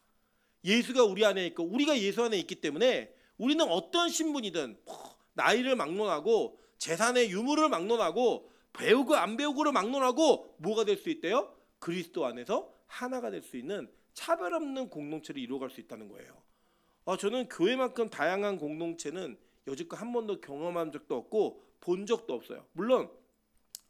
예수가 우리 안에 있고 우리가 예수 안에 있기 때문에 우리는 어떤 신분이든 나이를 막론하고 재산의 유무를 막론하고 배우고 안 배우고를 막론하고 뭐가 될 수 있대요? 그리스도 안에서 하나가 될 수 있는 차별 없는 공동체를 이루어갈 수 있다는 거예요. 저는 교회만큼 다양한 공동체는 여지껏 한 번도 경험한 적도 없고 본 적도 없어요. 물론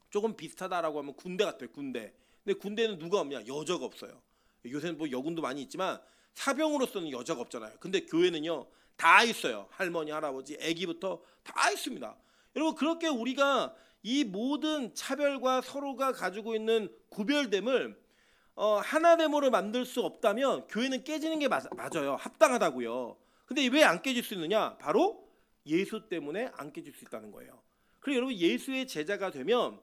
조금 비슷하다라고 하면 군대 같아요. 군대. 근데 군대는 누가 없냐? 여자가 없어요. 요새는 뭐 여군도 많이 있지만 사병으로서는 여자가 없잖아요. 근데 교회는요 다 있어요. 할머니, 할아버지, 아기부터 다 있습니다. 여러분 그렇게 우리가 이 모든 차별과 서로가 가지고 있는 구별됨을 하나됨으로 만들 수 없다면 교회는 깨지는 게 맞아요. 합당하다고요. 근데 왜 안 깨질 수 있느냐? 바로 예수 때문에 안 깨질 수 있다는 거예요. 그리고 여러분 예수의 제자가 되면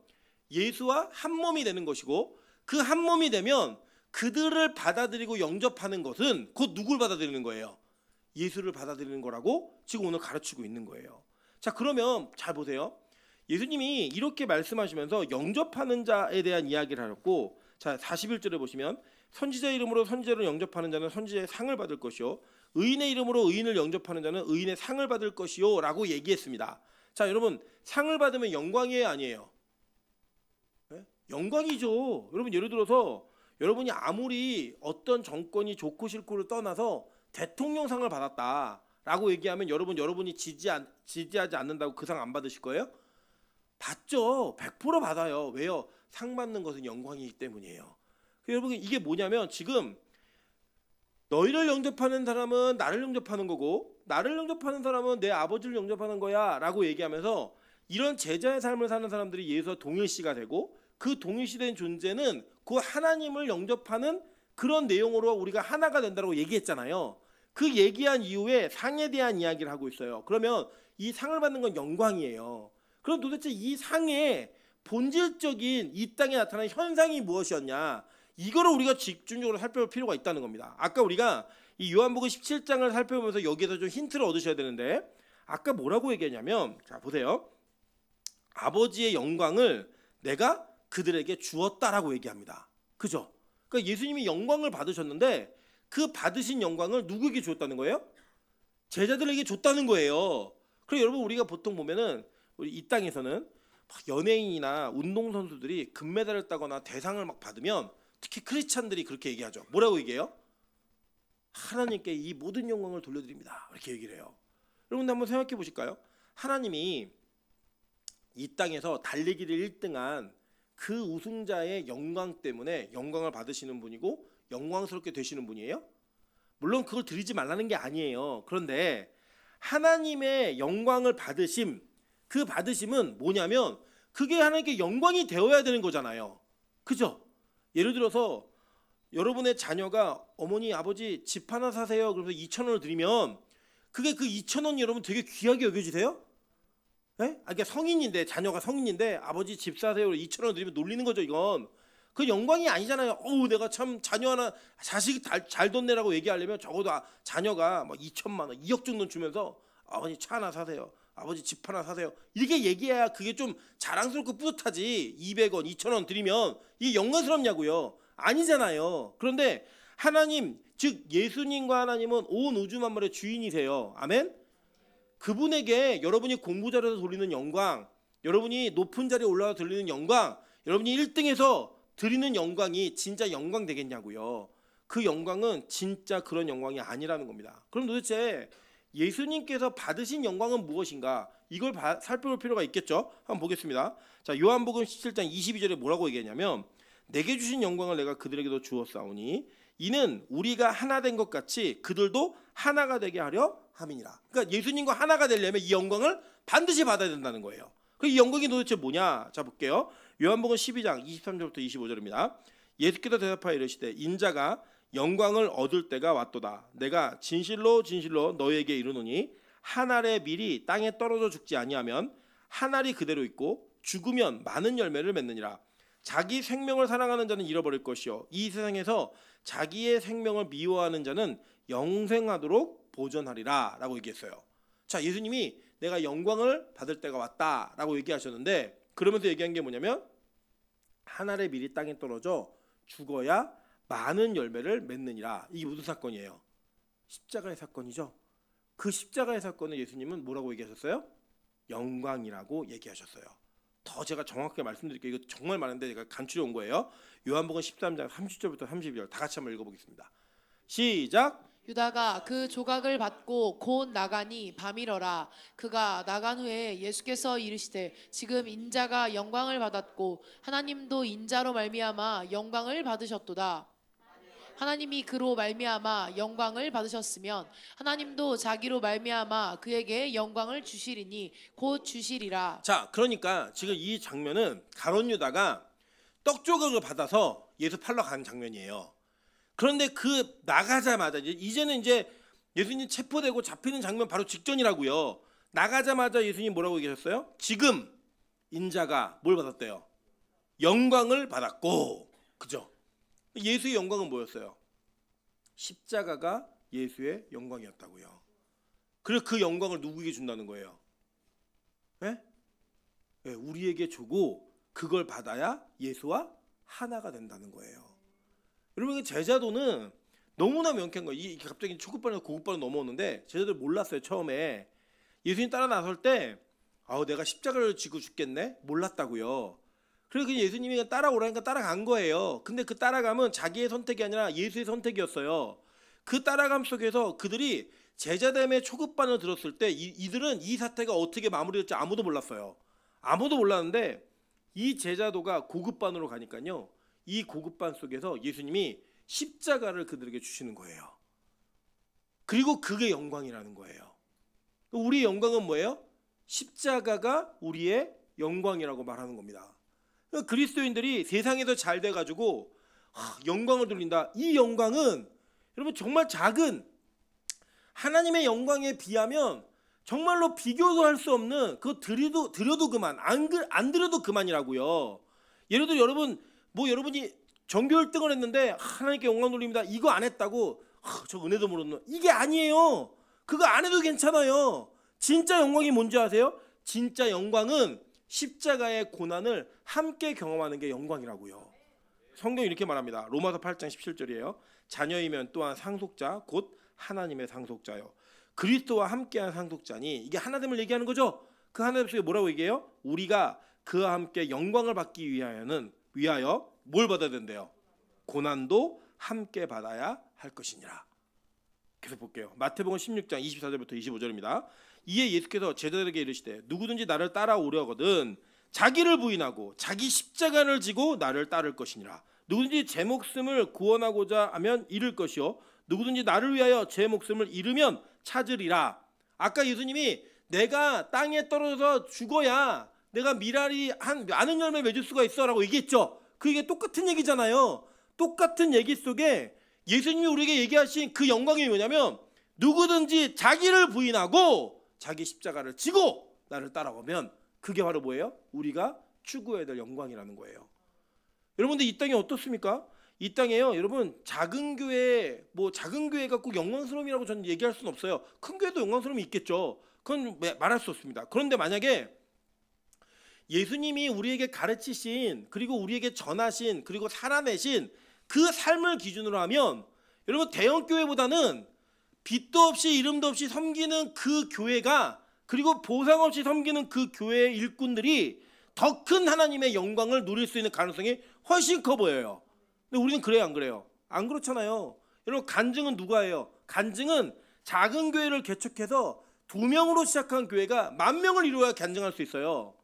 예수와 한 몸이 되는 것이고 그 한 몸이 되면 그들을 받아들이고 영접하는 것은 곧 누굴 받아들이는 거예요? 예수를 받아들이는 거라고 지금 오늘 가르치고 있는 거예요. 자 그러면 잘 보세요. 예수님이 이렇게 말씀하시면서 영접하는 자에 대한 이야기를 하셨고 자 41절에 보시면 선지자 이름으로 선지자를 영접하는 자는 선지자의 상을 받을 것이요 의인의 이름으로 의인을 영접하는 자는 의인의 상을 받을 것이요 라고 얘기했습니다. 자 여러분 상을 받으면 영광이에요 아니에요? 네? 영광이죠. 여러분 예를 들어서 여러분이 아무리 어떤 정권이 좋고 싫고를 떠나서 대통령상을 받았다라고 얘기하면 여러분이 지지하지 않는다고 그 상 안 받으실 거예요? 받죠. 100% 받아요. 왜요? 상 받는 것은 영광이기 때문이에요. 여러분 이게 뭐냐면 지금 너희를 영접하는 사람은 나를 영접하는 거고 나를 영접하는 사람은 내 아버지를 영접하는 거야 라고 얘기하면서 이런 제자의 삶을 사는 사람들이 예수와 동일시가 되고 그 동일시된 존재는 그 하나님을 영접하는 그런 내용으로 우리가 하나가 된다고 얘기했잖아요. 그 얘기한 이후에 상에 대한 이야기를 하고 있어요. 그러면 이 상을 받는 건 영광이에요. 그럼 도대체 이 상의 본질적인 이 땅에 나타나는 현상이 무엇이었냐? 이거를 우리가 집중적으로 살펴볼 필요가 있다는 겁니다. 아까 우리가 이 요한복음 17장을 살펴보면서 여기에서 좀 힌트를 얻으셔야 되는데 아까 뭐라고 얘기했냐면 자 보세요. 아버지의 영광을 내가 그들에게 주었다라고 얘기합니다. 그죠? 그러니까 예수님이 영광을 받으셨는데 그 받으신 영광을 누구에게 줬다는 거예요? 제자들에게 줬다는 거예요. 그래서 여러분 우리가 보통 보면은 우리 이 땅에서는 막 연예인이나 운동선수들이 금메달을 따거나 대상을 막 받으면 특히 크리스찬들이 그렇게 얘기하죠. 뭐라고 얘기해요? 하나님께 이 모든 영광을 돌려드립니다. 이렇게 얘기를 해요. 여러분들 한번 생각해 보실까요? 하나님이 이 땅에서 달리기를 1등한 그 우승자의 영광 때문에 영광을 받으시는 분이고 영광스럽게 되시는 분이에요? 물론 그걸 드리지 말라는 게 아니에요. 그런데 하나님의 영광을 받으심, 그 받으심은 뭐냐면 그게 하나님께 영광이 되어야 되는 거잖아요. 그죠? 예를 들어서 여러분의 자녀가 어머니 아버지 집 하나 사세요 그러면서 2,000원을 드리면 그게 그 2,000원이 여러분 되게 귀하게 여겨지세요? 네? 그러니까 성인인데 자녀가 성인인데 아버지 집 사세요 2,000원 드리면 놀리는 거죠. 이건 그 영광이 아니잖아요. 어우 내가 참 자녀 하나 자식 잘 뒀네라고 얘기하려면 적어도 자녀가 막 2천만 원 2억 정도 주면서 아버지 차 하나 사세요 아버지 집 하나 사세요 이렇게 얘기해야 그게 좀 자랑스럽고 뿌듯하지. 200원 2,000원 드리면 이게 영광스럽냐고요. 아니잖아요. 그런데 하나님 즉 예수님과 하나님은 온 우주 만물의 주인이세요. 아멘. 그분에게 여러분이 공부 잘해서 돌리는 영광, 여러분이 높은 자리에 올라가 돌리는 영광, 여러분이 1등에서 드리는 영광이 진짜 영광 되겠냐고요. 그 영광은 진짜 그런 영광이 아니라는 겁니다. 그럼 도대체 예수님께서 받으신 영광은 무엇인가? 이걸 살펴볼 필요가 있겠죠. 한번 보겠습니다. 자, 요한복음 17장 22절에 뭐라고 얘기하냐면 내게 주신 영광을 내가 그들에게도 주었사오니 이는 우리가 하나 된 것 같이 그들도 하나가 되게 하려 함이니라. 그러니까 예수님과 하나가 되려면 이 영광을 반드시 받아야 된다는 거예요. 그 영광이 도대체 뭐냐? 자 볼게요. 요한복음 12장 23절부터 25절입니다. 예수께서 대답하여 이르시되 인자가 영광을 얻을 때가 왔도다. 내가 진실로 진실로 너희에게 이르노니 한 알의 밀이 땅에 떨어져 죽지 아니하면 한 알이 그대로 있고 죽으면 많은 열매를 맺느니라. 자기 생명을 사랑하는 자는 잃어버릴 것이요 이 세상에서 자기의 생명을 미워하는 자는 영생하도록 보존하리라 라고 얘기했어요. 자, 예수님이 내가 영광을 받을 때가 왔다 라고 얘기하셨는데 그러면서 얘기한 게 뭐냐면 한 알의 밀이 땅에 떨어져 죽어야 많은 열매를 맺느니라. 이게 무슨 사건이에요? 십자가의 사건이죠. 그 십자가의 사건을 예수님은 뭐라고 얘기하셨어요? 영광이라고 얘기하셨어요. 더 제가 정확하게 말씀드릴게요. 이거 정말 많은데 제가 간추려 온 거예요. 요한복음 13장 30절부터 32절 다 같이 한번 읽어보겠습니다. 시작. 유다가 그 조각을 받고 곧 나가니 밤이러라. 그가 나간 후에 예수께서 이르시되 지금 인자가 영광을 받았고 하나님도 인자로 말미암아 영광을 받으셨도다. 하나님이 그로 말미암아 영광을 받으셨으면 하나님도 자기로 말미암아 그에게 영광을 주시리니 곧 주시리라. 자, 그러니까 지금 이 장면은 가룟 유다가 떡 조각을 받아서 예수 팔러 가는 장면이에요. 그런데 그 나가자마자 이제는 이제 예수님 체포되고 잡히는 장면 바로 직전이라고요. 나가자마자 예수님 뭐라고 얘기하셨어요? 지금 인자가 뭘 받았대요? 영광을 받았고, 그죠? 예수의 영광은 뭐였어요? 십자가가 예수의 영광이었다고요. 그래서 그 영광을 누구에게 준다는 거예요? 네? 네, 우리에게 주고 그걸 받아야 예수와 하나가 된다는 거예요. 여러분 제자도는 너무나 명쾌한 거예요. 이 갑자기 초급반에서 고급반으로 넘어오는데 제자들 몰랐어요. 처음에 예수님 따라 나설 때 내가 십자가를 지고 죽겠네? 몰랐다고요. 그래서 예수님이 따라오라니까 따라간 거예요. 근데 그 따라감은 자기의 선택이 아니라 예수의 선택이었어요. 그 따라감 속에서 그들이 제자됨의 초급반을 들었을 때 이들은 이 사태가 어떻게 마무리될지 아무도 몰랐어요. 아무도 몰랐는데 이 제자도가 고급반으로 가니까요. 이 고급반 속에서 예수님이 십자가를 그들에게 주시는 거예요. 그리고 그게 영광이라는 거예요. 우리의 영광은 뭐예요? 십자가가 우리의 영광이라고 말하는 겁니다. 그리스도인들이 세상에서 잘 돼가지고 영광을 돌린다. 이 영광은 여러분 정말 작은 하나님의 영광에 비하면 정말로 비교도 할 수 없는 그거 드려도 그만 안 드려도 그만이라고요. 예를 들어 여러분이 전교 1등을 했는데 하나님께 영광 돌립니다. 이거 안 했다고 저 은혜도 모르는 이게 아니에요. 그거 안 해도 괜찮아요. 진짜 영광이 뭔지 아세요? 진짜 영광은 십자가의 고난을 함께 경험하는 게 영광이라고요. 성경이 이렇게 말합니다. 로마서 8장 17절이에요. 자녀이면 또한 상속자 곧 하나님의 상속자요. 그리스도와 함께한 상속자니, 이게 하나됨을 얘기하는 거죠. 그 하나됨 속에 뭐라고 얘기해요? 우리가 그와 함께 영광을 받기 위하여 뭘 받아야 된대요? 고난도 함께 받아야 할 것이니라. 계속 볼게요. 마태복음 16장 24절부터 25절입니다. 이에 예수께서 제자들에게 이르시되 누구든지 나를 따라오려거든 자기를 부인하고 자기 십자가를 지고 나를 따를 것이니라. 누구든지 제 목숨을 구원하고자 하면 잃을 것이요 누구든지 나를 위하여 제 목숨을 잃으면 찾으리라. 아까 예수님이 내가 땅에 떨어져서 죽어야 내가 미랄이 한 많은 열매 맺을 수가 있어 라고 얘기했죠. 그게 똑같은 얘기잖아요. 똑같은 얘기 속에 예수님이 우리에게 얘기하신 그 영광이 뭐냐면, 누구든지 자기를 부인하고 자기 십자가를 지고 나를 따라오면, 그게 바로 뭐예요? 우리가 추구해야 될 영광이라는 거예요. 여러분들 이 땅이 어떻습니까? 이 땅에요, 여러분, 작은 교회 갖고 영광스러움이라고 저는 얘기할 수는 없어요. 큰 교회도 영광스러움이 있겠죠. 그건 말할 수 없습니다. 그런데 만약에 예수님이 우리에게 가르치신, 그리고 우리에게 전하신, 그리고 살아내신 그 삶을 기준으로 하면, 여러분, 대형 교회보다는 빛도 없이 이름도 없이 섬기는 그 교회가, 그리고 보상 없이 섬기는 그 교회의 일꾼들이 더 큰 하나님의 영광을 누릴 수 있는 가능성이 훨씬 커 보여요. 근데 우리는 그래요, 안 그래요? 안 그렇잖아요. 여러분, 간증은 누가 해요? 간증은 작은 교회를 개척해서 2명으로 시작한 교회가 10,000명을 이루어야 간증할 수 있어요.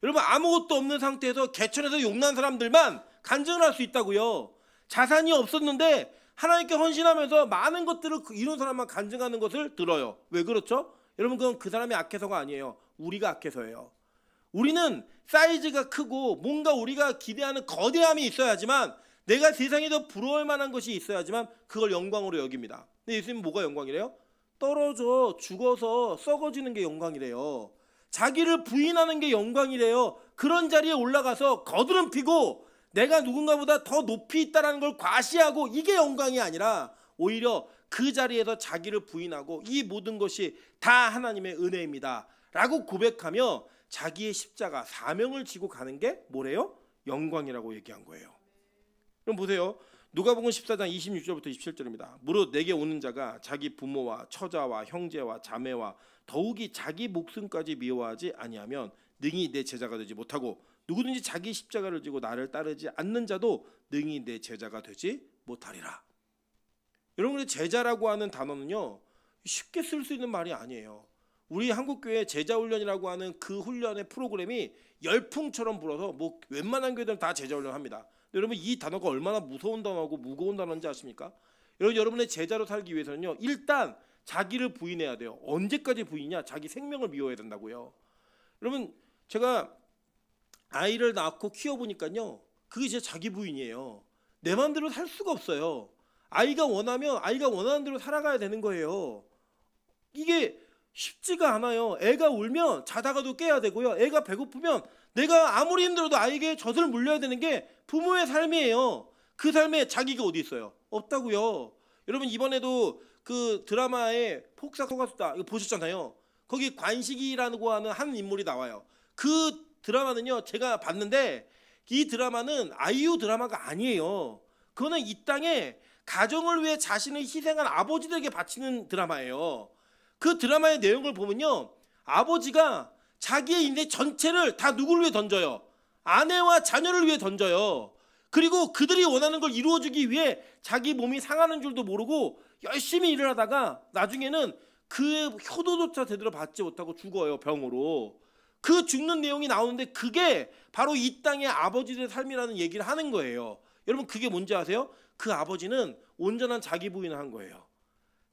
여러분, 아무것도 없는 상태에서 개천에서 용난 사람들만 간증을 할 수 있다고요. 자산이 없었는데 하나님께 헌신하면서 많은 것들을 이룬 사람만 간증하는 것을 들어요. 왜 그렇죠? 여러분, 그건 그 사람이 악해서가 아니에요. 우리가 악해서예요. 우리는 사이즈가 크고 뭔가 우리가 기대하는 거대함이 있어야지만, 내가 세상에 더 부러울 만한 것이 있어야지만 그걸 영광으로 여깁니다. 근데 예수님은 뭐가 영광이래요? 떨어져 죽어서 썩어지는 게 영광이래요. 자기를 부인하는 게 영광이래요. 그런 자리에 올라가서 거드름 피고 내가 누군가보다 더 높이 있다는 걸 과시하고, 이게 영광이 아니라 오히려 그 자리에서 자기를 부인하고 이 모든 것이 다 하나님의 은혜입니다 라고 고백하며 자기의 십자가, 사명을 지고 가는 게 뭐래요? 영광이라고 얘기한 거예요. 그럼 보세요. 누가복음 14장 26절부터 27절입니다. 무릇 내게 오는 자가 자기 부모와 처자와 형제와 자매와 더욱이 자기 목숨까지 미워하지 아니하면 능히 내 제자가 되지 못하고, 누구든지 자기 십자가를 지고 나를 따르지 않는 자도 능히 내 제자가 되지 못하리라. 여러분의 제자라고 하는 단어는요, 쉽게 쓸 수 있는 말이 아니에요. 우리 한국교회 제자훈련이라고 하는 그 훈련의 프로그램이 열풍처럼 불어서 웬만한 교회들은 다 제자훈련합니다. 여러분, 이 단어가 얼마나 무서운 단어고 무거운 단어인지 아십니까? 여러분의 제자로 살기 위해서는요, 일단 자기를 부인해야 돼요. 언제까지 부인이냐? 자기 생명을 미워해야 된다고요. 여러분, 제가 아이를 낳고 키워보니까요, 그게 진짜 자기 부인이에요. 내 마음대로 살 수가 없어요. 아이가 원하면 아이가 원하는 대로 살아가야 되는 거예요. 이게 쉽지가 않아요. 애가 울면 자다가도 깨야 되고요. 애가 배고프면 내가 아무리 힘들어도 아이에게 젖을 물려야 되는 게 부모의 삶이에요. 그 삶에 자기가 어디 있어요? 없다고요. 여러분, 이번에도 그 드라마에 폭삭 속았수다 이거 보셨잖아요. 거기 관식이라고 하는 한 인물이 나와요. 그 드라마는요, 제가 봤는데 이 드라마는 아이유 드라마가 아니에요. 그거는 이 땅에 가정을 위해 자신을 희생한 아버지들에게 바치는 드라마예요. 그 드라마의 내용을 보면요, 아버지가 자기의 인생 전체를 다 누구를 위해 던져요? 아내와 자녀를 위해 던져요. 그리고 그들이 원하는 걸 이루어주기 위해 자기 몸이 상하는 줄도 모르고 열심히 일을 하다가 나중에는 그 효도조차 제대로 받지 못하고 죽어요, 병으로. 그 죽는 내용이 나오는데 그게 바로 이 땅의 아버지들의 삶이라는 얘기를 하는 거예요. 여러분, 그게 뭔지 아세요? 그 아버지는 온전한 자기 부인을 한 거예요.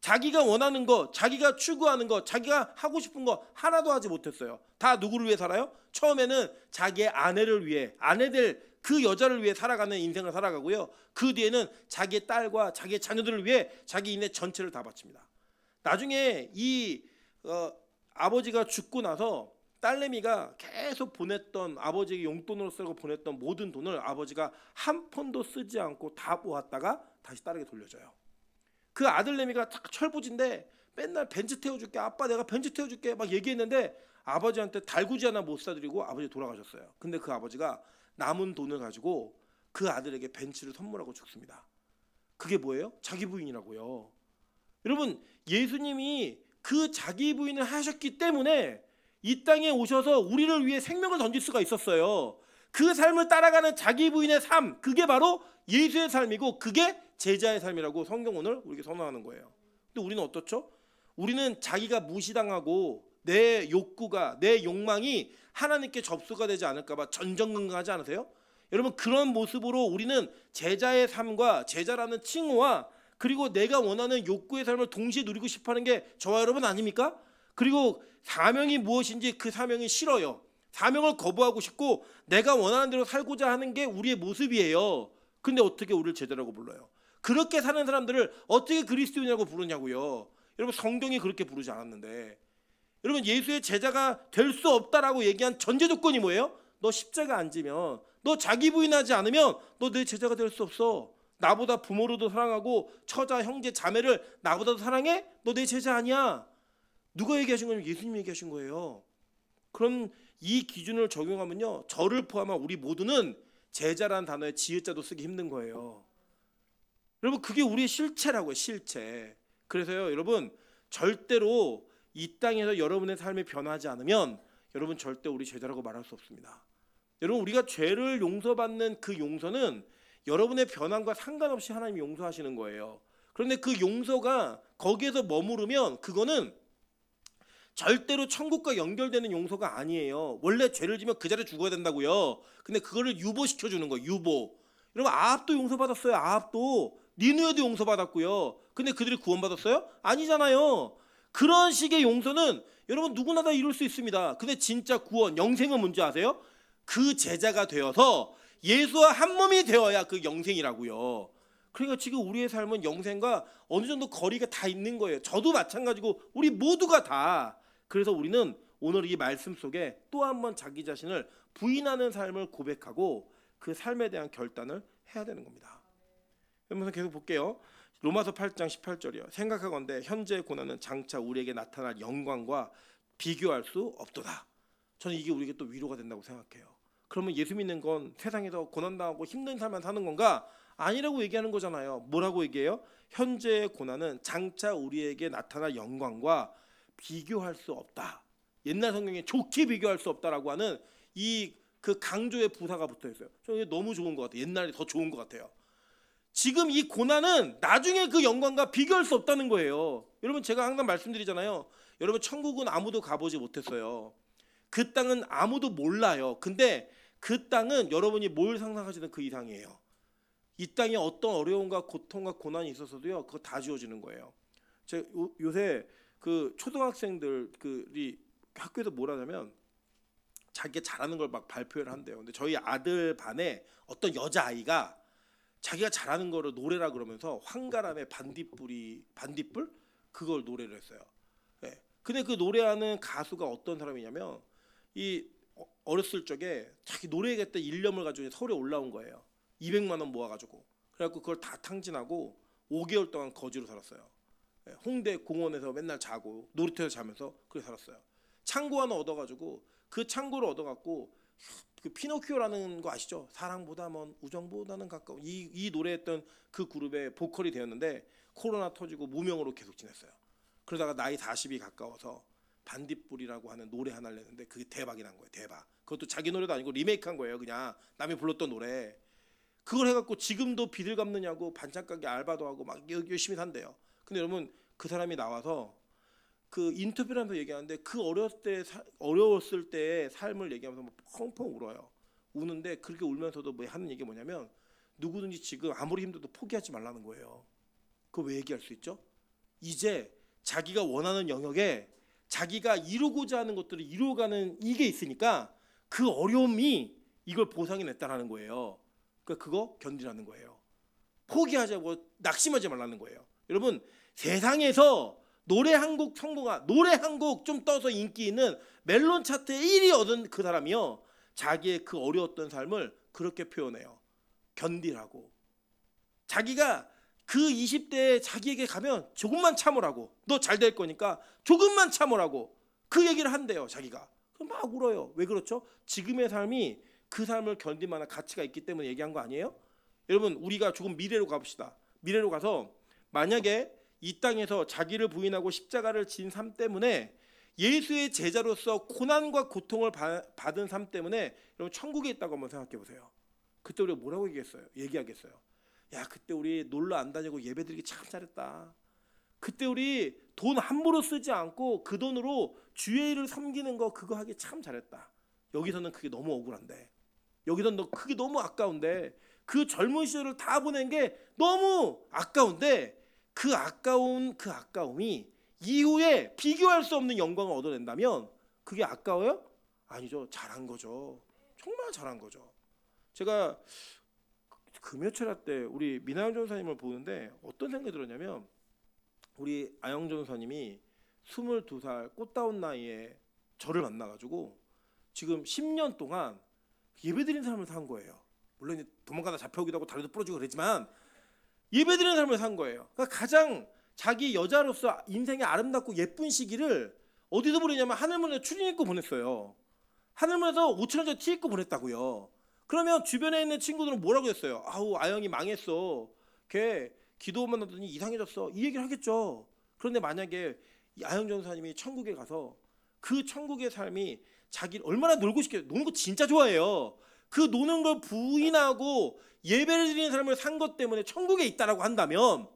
자기가 원하는 거, 자기가 추구하는 거, 자기가 하고 싶은 거 하나도 하지 못했어요. 다 누구를 위해 살아요? 처음에는 자기의 아내를 위해, 아내들 그 여자를 위해 살아가는 인생을 살아가고요. 그 뒤에는 자기의 딸과 자기의 자녀들을 위해 자기 인생 전체를 다 바칩니다. 나중에 이 아버지가 죽고 나서 딸내미가 계속 보냈던, 아버지에게 용돈으로 쓰고 보냈던 모든 돈을 아버지가 한 푼도 쓰지 않고 다 모았다가 다시 딸에게 돌려줘요. 그 아들내미가 철부지인데 맨날 벤츠 태워줄게, 아빠 내가 벤츠 태워줄게 막 얘기했는데 아버지한테 달구지 하나 못 사드리고 아버지 돌아가셨어요. 근데 그 아버지가 남은 돈을 가지고 그 아들에게 벤츠를 선물하고 죽습니다. 그게 뭐예요? 자기 부인이라고요. 여러분, 예수님이 그 자기 부인을 하셨기 때문에 이 땅에 오셔서 우리를 위해 생명을 던질 수가 있었어요. 그 삶을 따라가는 자기 부인의 삶, 그게 바로 예수의 삶이고 그게 제자의 삶이라고 성경 오늘 우리에게 선언하는 거예요. 근데 우리는 어떻죠? 우리는 자기가 무시당하고 내 욕구가, 내 욕망이 하나님께 접수가 되지 않을까 봐 전전긍긍하지 않으세요? 여러분, 그런 모습으로 우리는 제자의 삶과 제자라는 칭호와 그리고 내가 원하는 욕구의 삶을 동시에 누리고 싶어하는 게 저와 여러분 아닙니까? 그리고 사명이 무엇인지 그 사명이 싫어요. 사명을 거부하고 싶고 내가 원하는 대로 살고자 하는 게 우리의 모습이에요. 근데 어떻게 우리를 제자라고 불러요? 그렇게 사는 사람들을 어떻게 그리스도인이라고 부르냐고요. 여러분, 성경이 그렇게 부르지 않았는데. 여러분, 예수의 제자가 될 수 없다라고 얘기한 전제 조건이 뭐예요? 너 십자가 안 지면, 너 자기 부인하지 않으면 너 내 제자가 될 수 없어. 나보다 부모로도 사랑하고 처자, 형제, 자매를 나보다도 사랑해? 너 내 제자 아니야. 누가 얘기하신 거냐면 예수님이 얘기하신 거예요. 그럼 이 기준을 적용하면요, 저를 포함한 우리 모두는 제자라는 단어에 지읒자도 쓰기 힘든 거예요. 여러분, 그게 우리의 실체라고요. 실체. 그래서요, 여러분, 절대로 이 땅에서 여러분의 삶이 변하지 않으면 여러분 절대 우리 제자라고 말할 수 없습니다. 여러분, 우리가 죄를 용서받는 그 용서는 여러분의 변함과 상관없이 하나님이 용서하시는 거예요. 그런데 그 용서가 거기에서 머무르면 그거는 절대로 천국과 연결되는 용서가 아니에요. 원래 죄를 지면 그 자리에 죽어야 된다고요. 근데 그거를 유보시켜 주는 거예요. 유보. 여러분, 아합도 용서받았어요. 아합도. 니누에도 용서받았고요. 근데 그들이 구원받았어요? 아니잖아요. 그런 식의 용서는 여러분 누구나 다 이룰 수 있습니다. 근데 진짜 구원, 영생은 뭔지 아세요? 그 제자가 되어서 예수와 한 몸이 되어야 그 영생이라고요. 그러니까 지금 우리의 삶은 영생과 어느 정도 거리가 다 있는 거예요. 저도 마찬가지고 우리 모두가 다. 그래서 우리는 오늘 이 말씀 속에 또 한 번 자기 자신을 부인하는 삶을 고백하고 그 삶에 대한 결단을 해야 되는 겁니다. 그러면서 계속 볼게요. 로마서 8장 18절이요. 생각하건대 현재의 고난은 장차 우리에게 나타날 영광과 비교할 수 없도다. 저는 이게 우리에게 또 위로가 된다고 생각해요. 그러면 예수 믿는 건 세상에서 고난당하고 힘든 삶만 사는 건가? 아니라고 얘기하는 거잖아요. 뭐라고 얘기해요? 현재의 고난은 장차 우리에게 나타날 영광과 비교할 수 없다. 옛날 성경에 좋게 비교할 수 없다라고 하는 이 그 강조의 부사가 붙어 있어요. 저는 너무 좋은 것 같아요. 옛날이 더 좋은 것 같아요. 지금 이 고난은 나중에 그 영광과 비교할 수 없다는 거예요. 여러분, 제가 항상 말씀드리잖아요. 여러분, 천국은 아무도 가보지 못했어요. 그 땅은 아무도 몰라요. 근데 그 땅은 여러분이 뭘 상상하시는 그 이상이에요. 이 땅에 어떤 어려움과 고통과 고난이 있어서도요, 그거 다 지워지는 거예요. 제가 요새 그 초등학생들이 학교에서 뭘 하냐면 자기가 잘하는 걸 막 발표를 한대요. 근데 저희 아들 반에 어떤 여자아이가 자기가 잘하는 거를 노래라 그러면서 황가람의 반딧불 그걸 노래를 했어요. 네. 근데 그 노래하는 가수가 어떤 사람이냐면 이 어렸을 적에 자기 노래하겠다 일념을 가지고 서울에 올라온 거예요. 200만 원 모아가지고. 그래갖고 그걸 다 탕진하고 5개월 동안 거지로 살았어요. 네. 홍대 공원에서 맨날 자고 놀이터에서 자면서 그렇게 살았어요. 창고 하나 얻어가지고 그 창고를 얻어갖고 그 피노키오라는 거 아시죠? 사랑보다 먼 우정보다는 가까운 이 노래했던 그 그룹의 보컬이 되었는데 코로나 터지고 무명으로 계속 지냈어요. 그러다가 나이 40이 가까워서 반딧불이라고 하는 노래 하나를 냈는데 그게 대박이 난 거예요. 대박. 그것도 자기 노래도 아니고 리메이크한 거예요. 그냥 남이 불렀던 노래. 그걸 해갖고 지금도 빚을 갚느냐고 반찬가게 알바도 하고 막 열심히 산대요. 근데 여러분, 그 사람이 나와서 그 인터뷰를 하면서 얘기하는데 그 어려웠을 때의 삶을 얘기하면서 막 펑펑 울어요. 우는데 그렇게 울면서도 뭐 하는 얘기가 뭐냐면 누구든지 지금 아무리 힘들어도 포기하지 말라는 거예요. 그거 왜 얘기할 수 있죠? 이제 자기가 원하는 영역에 자기가 이루고자 하는 것들을 이루어가는 이게 있으니까 그 어려움이 이걸 보상해냈다는 거예요. 그러니까 그거 견디라는 거예요. 포기하자고 낙심하지 말라는 거예요. 여러분, 세상에서 노래 한 곡 노래 한 곡 좀 떠서 인기 있는 멜론 차트 1위 얻은 그 사람이요, 자기의 그 어려웠던 삶을 그렇게 표현해요. 견디라고. 자기가 그 20대에 자기에게 가면 조금만 참으라고. 너 잘 될 거니까 조금만 참으라고. 그 얘기를 한대요, 자기가. 그럼 막 울어요. 왜 그렇죠? 지금의 삶이 그 삶을 견딜 만한 가치가 있기 때문에 얘기한 거 아니에요? 여러분 우리가 조금 미래로 가봅시다. 미래로 가서 만약에 이 땅에서 자기를 부인하고 십자가를 진 삶 때문에 예수의 제자로서 고난과 고통을 받은 삶 때문에 여러분 천국에 있다고 한번 생각해 보세요. 그때 우리가 뭐라고 얘기하겠어요? 야, 그때 우리 놀러 안 다니고 예배드리기 참 잘했다. 그때 우리 돈 함부로 쓰지 않고 그 돈으로 주의 일을 섬기는 거 그거 하기 참 잘했다. 여기서는 그게 너무 억울한데, 여기서는 그게 너무 아까운데, 그 젊은 시절을 다 보낸 게 너무 아까운데 그 아까움이 이후에 비교할 수 없는 영광을 얻어낸다면 그게 아까워요? 아니죠. 잘한 거죠. 정말 잘한 거죠. 제가 금요철야 때 우리 민하영 전사님을 보는데 어떤 생각이 들었냐면, 우리 아영 전사님이 22살 꽃다운 나이에 저를 만나가지고 지금 10년 동안 예배드리는 삶을 산 거예요. 물론 도망가다 잡혀오기도 하고 다리도 부러지고 그랬지만 예배드리는 삶을 산 거예요. 그러니까 가장 자기 여자로서 인생의 아름답고 예쁜 시기를 어디서 보내냐면 하늘문에 추린 입고 보냈어요. 하늘문에서 5,000원짜리 티 입고 보냈다고요. 그러면 주변에 있는 친구들은 뭐라고 했어요? 아우, 아영이 망했어. 걔 기도만 하더니 이상해졌어. 이 얘기를 하겠죠. 그런데 만약에 아영 전사님이 천국에 가서 그 천국의 삶이 자기 얼마나 놀고 싶게, 노는 거 진짜 좋아해요. 그 노는 걸 부인하고 예배를 드리는 삶을 산 것 때문에 천국에 있다라고 한다면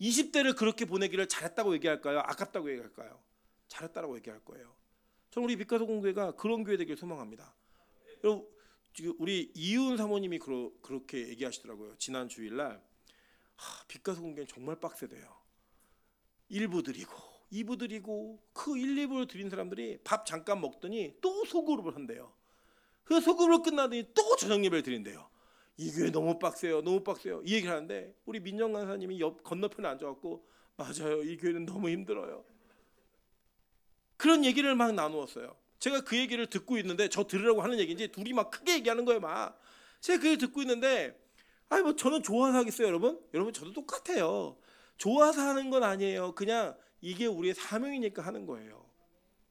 20대를 그렇게 보내기를 잘했다고 얘기할까요? 아깝다고 얘기할까요? 잘했다라고 얘기할 거예요. 저는 우리 빛가서 공교회가 그런 교회 되길 소망합니다. 여러분, 지금 우리 이윤 사모님이 그렇게 얘기하시더라고요. 지난 주일날 빛가서 공교회는 정말 빡세대요. 1부 드리고 2부 드리고 그 1, 2부를 드린 사람들이 밥 잠깐 먹더니 또 소그룹을 한대요. 그 소그룹 끝나더니 또 저녁 예배를 드린대요. 이 교회 너무 빡세요. 너무 빡세요. 이 얘기를 하는데 우리 민정 간사님이 옆 건너편에 앉아갖고 맞아요. 이 교회는 너무 힘들어요. 그런 얘기를 막 나누었어요. 제가 그 얘기를 듣고 있는데, 저 들으라고 하는 얘기인지 둘이 막 크게 얘기하는 거예요. 막 제가 그 얘기를 듣고 있는데, 아니 뭐 저는 좋아서 하겠어요, 여러분? 여러분 저도 똑같아요. 좋아서 하는 건 아니에요. 그냥 이게 우리의 사명이니까 하는 거예요.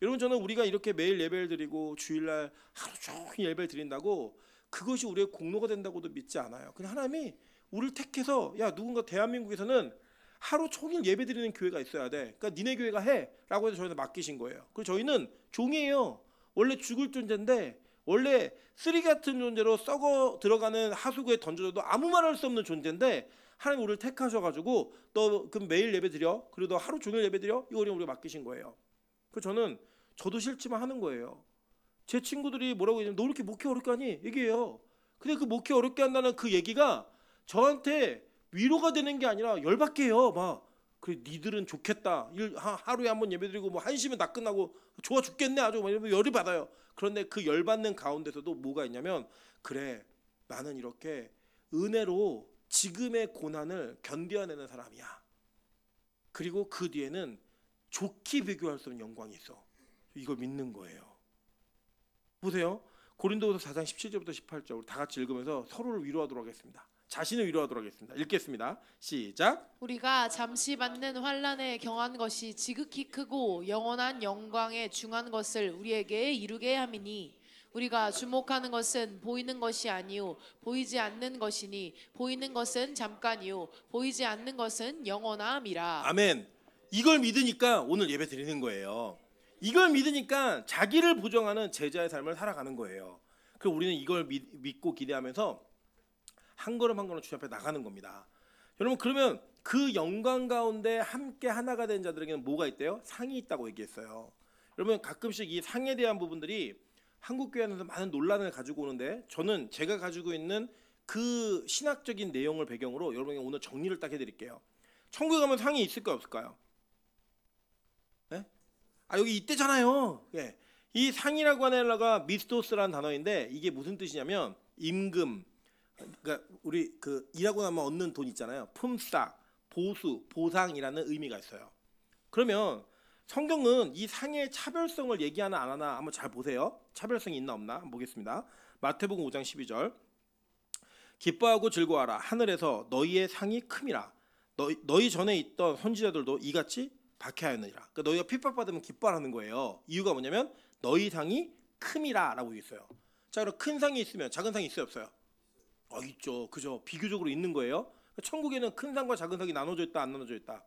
여러분, 저는 우리가 이렇게 매일 예배를 드리고 주일날 하루 종일 예배를 드린다고 그것이 우리의 공로가 된다고도 믿지 않아요. 그냥 하나님이 우리를 택해서, 야, 누군가 대한민국에서는 하루 종일 예배 드리는 교회가 있어야 돼. 그러니까 니네 교회가 해 라고 해서 저희는 맡기신 거예요. 그리고 저희는 종이에요. 원래 죽을 존재인데, 원래 쓰레기 같은 존재로 썩어 들어가는 하수구에 던져줘도 아무 말 할 수 없는 존재인데 하나님 우리를 택하셔가지고 너 그럼 매일 예배 드려? 그리고 너 하루 종일 예배 드려? 이거 우리가 맡기신 거예요. 그래서 저도 싫지만 하는 거예요. 제 친구들이 뭐라고 얘기하면 너 이렇게 목회 어렵게 하니? 얘기해요. 근데 그 목회 어렵게 한다는 그 얘기가 저한테 위로가 되는 게 아니라 열받게 해요. 막 그래, 니들은 좋겠다. 하루에 한 번 예배드리고 뭐 1시면 다 끝나고 좋아 죽겠네 아주, 막 이러면 열이 받아요. 그런데 그 열받는 가운데서도 뭐가 있냐면, 그래, 나는 이렇게 은혜로 지금의 고난을 견뎌내는 사람이야. 그리고 그 뒤에는 좋게 비교할 수 없는 영광이 있어. 이걸 믿는 거예요. 보세요. 고린도후서 4장 17절부터 18절 우리 다 같이 읽으면서 서로를 위로하도록 하겠습니다. 자신을 위로하도록 하겠습니다. 읽겠습니다. 시작. 우리가 잠시 받는 환난에 경한 것이 지극히 크고 영원한 영광에 중한 것을 우리에게 이루게 함이니, 우리가 주목하는 것은 보이는 것이 아니요 보이지 않는 것이니, 보이는 것은 잠깐이요 보이지 않는 것은 영원함이라. 아멘. 이걸 믿으니까 오늘 예배 드리는 거예요. 이걸 믿으니까 자기를 부정하는 제자의 삶을 살아가는 거예요. 그리고 우리는 이걸 믿고 기대하면서 한 걸음 한 걸음 주님 앞에 나가는 겁니다. 여러분, 그러면 그 영광 가운데 함께 하나가 된 자들에게는 뭐가 있대요? 상이 있다고 얘기했어요. 여러분, 가끔씩 이 상에 대한 부분들이 한국교회 안에서 많은 논란을 가지고 오는데, 저는 제가 가지고 있는 그 신학적인 내용을 배경으로 여러분에게 오늘 정리를 딱 해드릴게요. 천국에 가면 상이 있을까요, 없을까요? 네? 여기 있대잖아요. 예. 이 상이라고 하는 헬라가 미스토스라는 단어인데, 이게 무슨 뜻이냐면 임금, 그러니까 우리 그 일하고 나면 얻는 돈 있잖아요. 품삯, 보수, 보상이라는 의미가 있어요. 그러면 성경은 이 상의 차별성을 얘기하나 안 하나 한번 잘 보세요. 차별성이 있나 없나 한번 보겠습니다. 마태복음 5장 12절. 기뻐하고 즐거워하라. 하늘에서 너희의 상이 큼이라. 너희 전에 있던 선지자들도 이같이 박해하였느니라. 그러니까 너희가 핍박받으면 기뻐하라는 거예요. 이유가 뭐냐면 너희 상이 큼이라 라고 있어요. 자, 그럼 큰 상이 있으면 작은 상이 있어요, 없어요? 있죠. 그죠? 비교적으로 있는 거예요. 천국에는 큰 상과 작은 상이 나눠져 있다, 안 나눠져 있다?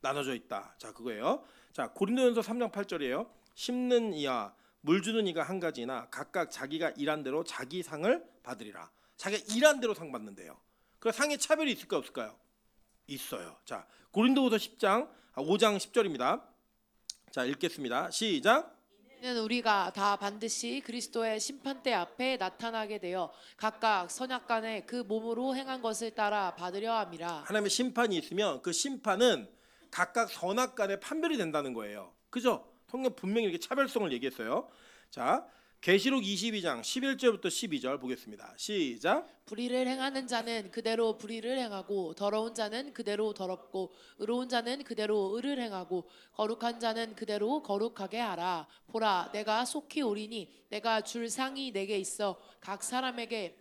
나눠져 있다. 자, 그거예요. 자, 고린도전서 3장 8절이에요. 심는 이와 물 주는 이가 한 가지나 각각 자기가 일한 대로 자기 상을 받으리라. 자기가 일한 대로 상 받는데요. 그 상의 차별이 있을까 없을까요? 있어요. 자, 고린도후서 5장 10절입니다. 자, 읽겠습니다. 시작. 이는 우리가 다 반드시 그리스도의 심판대 앞에 나타나게 되어 각각 선악간에 그 몸으로 행한 것을 따라 받으려 함이라. 하나님의 심판이 있으면 그 심판은 각각 선악간에 판별이 된다는 거예요. 그죠? 성경 분명히 이렇게 차별성을 얘기했어요. 자, 계시록 22장 11절부터 12절 보겠습니다. 시작. 불의를 행하는 자는 그대로 불의를 행하고 더러운 자는 그대로 더럽고 의로운 자는 그대로 의를 행하고 거룩한 자는 그대로 거룩하게 하라. 보라, 내가 속히 오리니 내가 줄 상이 내게 있어 각 사람에게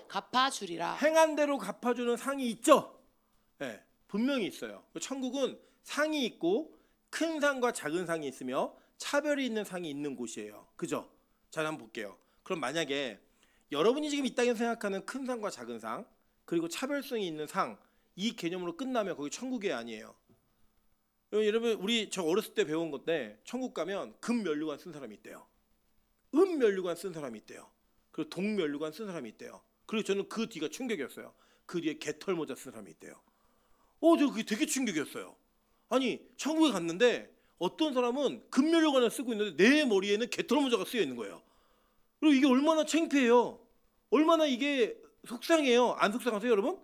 갚아주리라. 행한 대로 갚아주는 상이 있죠. 네, 분명히 있어요. 천국은 상이 있고 큰 상과 작은 상이 있으며 차별이 있는 상이 있는 곳이에요. 그죠? 자, 한번 볼게요. 그럼 만약에 여러분이 지금 이 땅에서 생각하는 큰 상과 작은 상 그리고 차별성이 있는 상 이 개념으로 끝나면 거기 천국이 아니에요. 여러분 우리 저 어렸을 때 배운 건데 천국 가면 금 면류관 쓴 사람이 있대요. 은 면류관 쓴 사람이 있대요. 그리고 동 면류관 쓴 사람이 있대요. 그리고 저는 그 뒤가 충격이었어요. 그 뒤에 개털 모자 쓴 사람이 있대요. 저 그게 되게 충격이었어요. 아니 천국에 갔는데 어떤 사람은 금 면류관을 쓰고 있는데 내 머리에는 개털 모자가 쓰여 있는 거예요. 그리고 이게 얼마나 창피해요. 얼마나 이게 속상해요. 안 속상하세요, 여러분?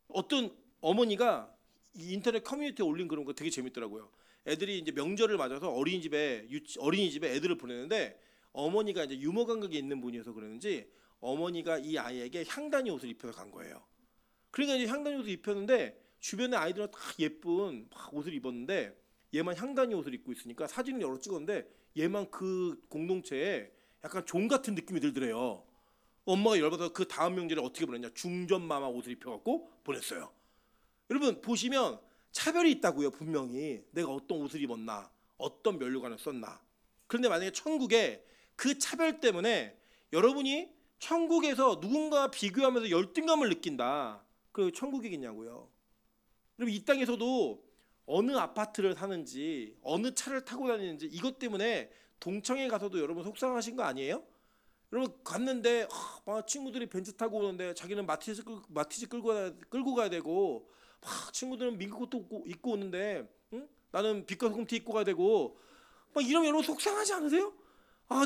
어떤 어머니가 인터넷 커뮤니티에 올린 그런 거 되게 재밌더라고요. 애들이 이제 명절을 맞아서 어린이집에 애들을 보내는데 어머니가 이제 유머 감각이 있는 분이어서 그러는지 어머니가 이 아이에게 향단이 옷을 입혀서 간 거예요. 그러니까 이제 향단이 옷을 입혔는데 주변에 아이들은 다 예쁜 막 옷을 입었는데 얘만 향단이 옷을 입고 있으니까 사진을 여러 찍었는데 얘만 그 공동체에 약간 종 같은 느낌이 들더래요. 엄마가 열받아서 그 다음 명절에 어떻게 보냈냐? 중전마마 옷을 입혀갖고 보냈어요. 여러분 보시면 차별이 있다고요. 분명히 내가 어떤 옷을 입었나, 어떤 면류관을 썼나. 그런데 만약에 천국에 그 차별 때문에 여러분이 천국에서 누군가와 비교하면서 열등감을 느낀다. 그 천국이겠냐고요. 여러분 이 땅에서도 어느 아파트를 사는지 어느 차를 타고 다니는지 이것 때문에 동창회 가서도 여러분 속상하신 거 아니에요? 여러분 갔는데 막 친구들이 벤츠 타고 오는데 자기는 마티즈 끌고 가야 되고 막 친구들은 민크코트 입고 오는데 응? 나는 빛과 소금 티 입고 가야 되고 막 이러면 여러분 속상하지 않으세요?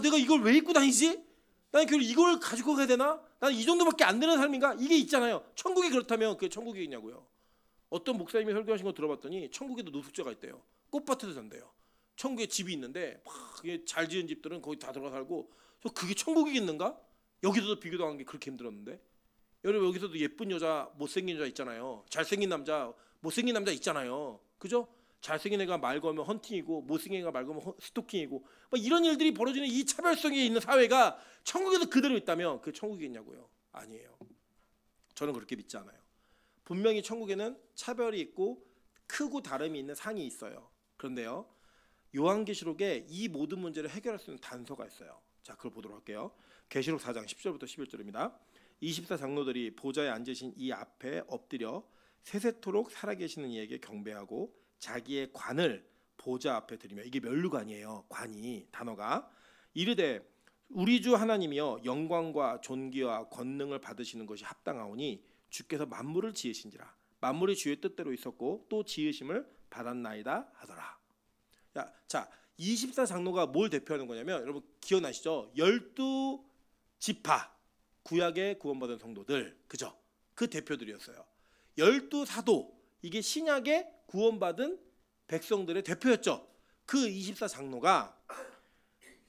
내가 이걸 왜 입고 다니지? 나는 결국 이걸 가지고 가야 되나? 나는 이 정도밖에 안 되는 삶인가? 이게 있잖아요. 천국이 그렇다면 그게 천국이겠냐고요. 어떤 목사님이 설교하신 거 들어봤더니 천국에도 노숙자가 있대요. 꽃밭에서 산대요. 천국에 집이 있는데 막 잘 지은 집들은 거기 다 들어가 살고 그게 천국이겠는가? 여기서도 비교당한 게 그렇게 힘들었는데 여러분 여기서도 예쁜 여자 못생긴 여자 있잖아요. 잘생긴 남자 못생긴 남자 있잖아요. 그죠? 잘생긴 애가 말 걸면 헌팅이고 못생긴 애가 말 걸면 스토킹이고 막 이런 일들이 벌어지는 이 차별성이 있는 사회가 천국에도 그대로 있다면 그게 천국이겠냐고요. 아니에요. 저는 그렇게 믿지 않아요. 분명히 천국에는 차별이 있고 크고 다름이 있는 상이 있어요. 그런데요. 요한계시록에 이 모든 문제를 해결할 수 있는 단서가 있어요. 자, 그걸 보도록 할게요. 계시록 4장 10절부터 11절입니다. 24장로들이 보좌에 앉으신 이 앞에 엎드려 세세토록 살아계시는 이에게 경배하고 자기의 관을 보좌 앞에 드리며 이게 면류관이에요. 관이 단어가 이르되 우리 주 하나님이여 영광과 존귀와 권능을 받으시는 것이 합당하오니 주께서 만물을 지으신지라 만물이 주의 뜻대로 있었고 또 지으심을 받았나이다 하더라. 자, 24장로가 뭘 대표하는 거냐면 여러분 기억나시죠? 12지파 구약에 구원받은 성도들 그죠? 그 대표들이었어요. 12사도 이게 신약에 구원받은 백성들의 대표였죠. 그 24장로가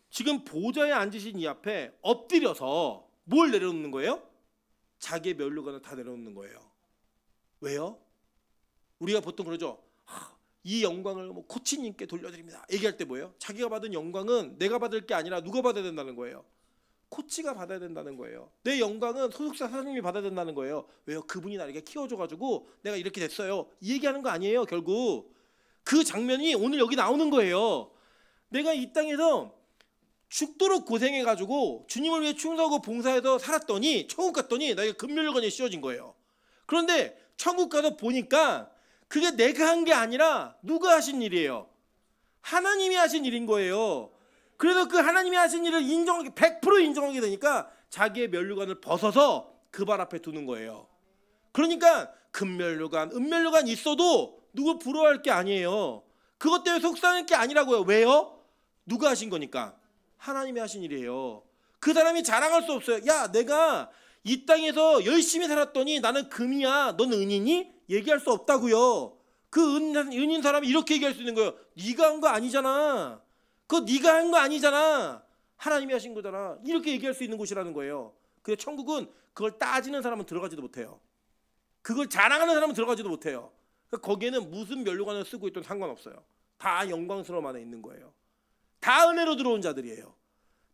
지금 보좌에 앉으신 이 앞에 엎드려서 뭘 내려놓는 거예요? 자기의 면류관을 다 내려놓는 거예요. 왜요? 우리가 보통 그러죠. 이 영광을 코치님께 돌려드립니다. 얘기할 때 뭐예요? 자기가 받은 영광은 내가 받을 게 아니라 누가 받아야 된다는 거예요? 코치가 받아야 된다는 거예요. 내 영광은 소속사 사장님이 받아야 된다는 거예요. 왜요? 그분이 나에게 키워줘가지고 내가 이렇게 됐어요. 이 얘기하는 거 아니에요. 결국 그 장면이 오늘 여기 나오는 거예요. 내가 이 땅에서 죽도록 고생해가지고 주님을 위해 충성하고 봉사해서 살았더니 천국 갔더니 나에게 금멸관이 씌워진 거예요. 그런데 천국 가서 보니까 그게 내가 한 게 아니라 누가 하신 일이에요? 하나님이 하신 일인 거예요. 그래서 그 하나님이 하신 일을 100% 인정하게 되니까 자기의 면류관을 벗어서 그 발 앞에 두는 거예요. 그러니까 금면류관, 은면류관 있어도 누구 부러워할 게 아니에요. 그것 때문에 속상할 게 아니라고요. 왜요? 누가 하신 거니까? 하나님이 하신 일이에요. 그 사람이 자랑할 수 없어요. 야, 내가 이 땅에서 열심히 살았더니 나는 금이야, 넌 은이니? 얘기할 수 없다고요. 그 은인 사람이 이렇게 얘기할 수 있는 거예요. 네가 한 거 아니잖아. 그거 네가 한 거 아니잖아. 하나님이 하신 거잖아. 이렇게 얘기할 수 있는 곳이라는 거예요. 근데 천국은 그걸 따지는 사람은 들어가지도 못해요. 그걸 자랑하는 사람은 들어가지도 못해요. 거기에는 무슨 면류관을 쓰고 있든 상관없어요. 다 영광스러움 안에 있는 거예요. 다 은혜로 들어온 자들이에요.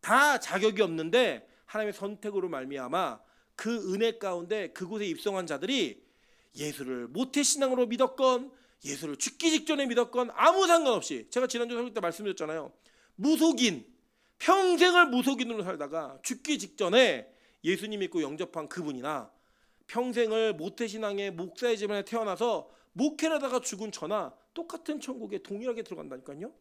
다 자격이 없는데 하나님의 선택으로 말미암아 그 은혜 가운데 그곳에 입성한 자들이 예수를 모태신앙으로 믿었건 예수를 죽기 직전에 믿었건 아무 상관없이, 제가 지난주 설교 때 말씀드렸잖아요. 무속인, 평생을 무속인으로 살다가 죽기 직전에 예수님 믿고 영접한 그분이나 평생을 모태신앙의 목사의 집안에 태어나서 목회를 하다가 죽은 저나 똑같은 천국에 동일하게 들어간다니까요.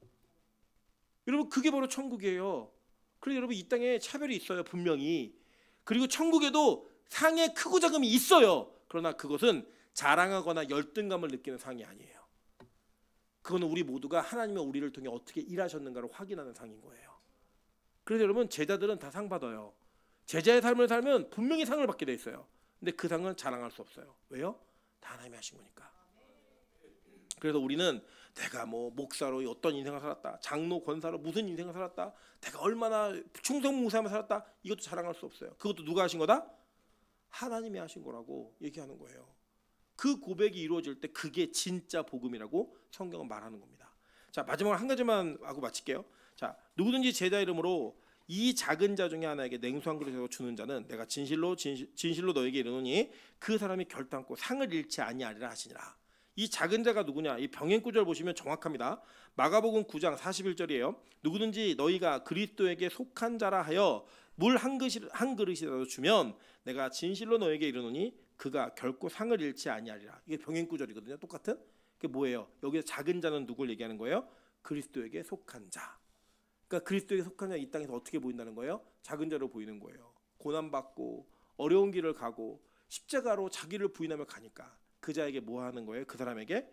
여러분, 그게 바로 천국이에요. 그래서 여러분, 이 땅에 차별이 있어요, 분명히. 그리고 천국에도 상의 크고 작음이 있어요. 그러나 그것은 자랑하거나 열등감을 느끼는 상이 아니에요. 그거는 우리 모두가 하나님이 우리를 통해 어떻게 일하셨는가를 확인하는 상인 거예요. 그래서 여러분, 제자들은 다 상 받아요. 제자의 삶을 살면 분명히 상을 받게 돼 있어요. 근데 그 상은 자랑할 수 없어요. 왜요? 다 하나님이 하신 거니까. 그래서 우리는 내가 뭐 목사로 어떤 인생을 살았다, 장로 권사로 무슨 인생을 살았다, 내가 얼마나 충성봉사하며 살았다, 이것도 자랑할 수 없어요. 그것도 누가 하신 거다? 하나님이 하신 거라고 얘기하는 거예요. 그 고백이 이루어질 때 그게 진짜 복음이라고 성경은 말하는 겁니다. 자, 마지막으로 한 가지만 하고 마칠게요. 자, 누구든지 제자 이름으로 이 작은 자 중에 하나에게 냉수 한 그릇을 주는 자는 내가 진실로 너에게 이르노니 그 사람이 결단코 상을 잃지 아니하리라 하시니라. 이 작은 자가 누구냐? 이 병행 구절 보시면 정확합니다. 마가복음 9장 41절이에요. 누구든지 너희가 그리스도에게 속한 자라 하여 물 한 그릇이라도 주면 내가 진실로 너에게 이르노니 그가 결코 상을 잃지 아니하리라. 이게 병행 구절이거든요. 똑같은. 그게 뭐예요? 여기서 작은 자는 누굴 얘기하는 거예요? 그리스도에게 속한 자. 그러니까 그리스도에게 속한 자, 이 땅에서 어떻게 보인다는 거예요? 작은 자로 보이는 거예요. 고난받고 어려운 길을 가고 십자가로 자기를 부인하며 가니까 그 자에게 뭐 하는 거예요? 그 사람에게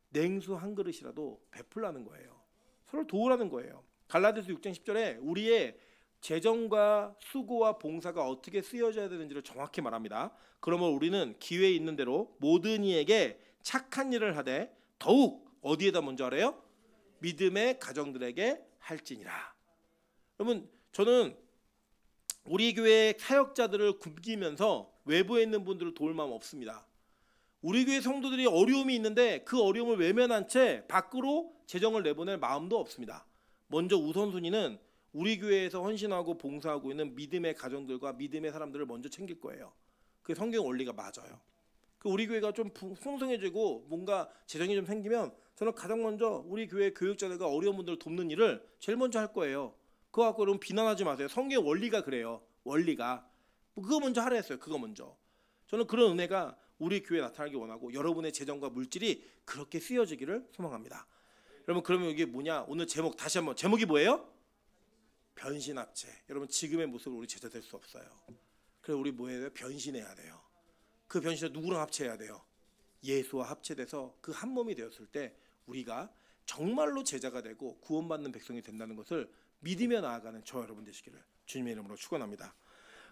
냉수 한 그릇이라도 베풀라는 거예요. 서로 도우라는 거예요. 갈라디아서 6장 10절에 우리의 재정과 수고와 봉사가 어떻게 쓰여져야 되는지를 정확히 말합니다. 그러면 우리는 기회 있는 대로 모든 이에게 착한 일을 하되 더욱 어디에다 먼저 하래요? 믿음의 가정들에게 할지니라. 여러분, 저는 우리 교회 사역자들을 굶기면서 외부에 있는 분들을 도울 마음 없습니다. 우리 교회 성도들이 어려움이 있는데 그 어려움을 외면한 채 밖으로 재정을 내보낼 마음도 없습니다. 먼저 우선순위는 우리 교회에서 헌신하고 봉사하고 있는 믿음의 가정들과 믿음의 사람들을 먼저 챙길 거예요. 그게 성경 원리가 맞아요. 우리 교회가 좀 풍성해지고 뭔가 재정이 좀 생기면 저는 가장 먼저 우리 교회 교육자들과 어려운 분들을 돕는 일을 제일 먼저 할 거예요. 그거 갖고 여러분 비난하지 마세요. 성경 원리가 그래요. 원리가. 그거 먼저 하라 했어요. 그거 먼저. 저는 그런 은혜가 우리 교회에 나타나기 원하고 여러분의 재정과 물질이 그렇게 쓰여지기를 소망합니다. 여러분, 그러면 이게 뭐냐? 오늘 제목 다시 한번, 제목이 뭐예요? 변신합체. 여러분, 지금의 모습으로 우리 제자 될 수 없어요. 그래서 우리 뭐 해야 돼요? 변신해야 돼요. 그 변신을 누구랑 합체해야 돼요? 예수와 합체돼서 그 한 몸이 되었을 때 우리가 정말로 제자가 되고 구원받는 백성이 된다는 것을 믿으며 나아가는 저 여러분 되시기를 주님의 이름으로 축원합니다.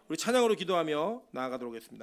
우리 찬양으로 기도하며 나아가도록 하겠습니다.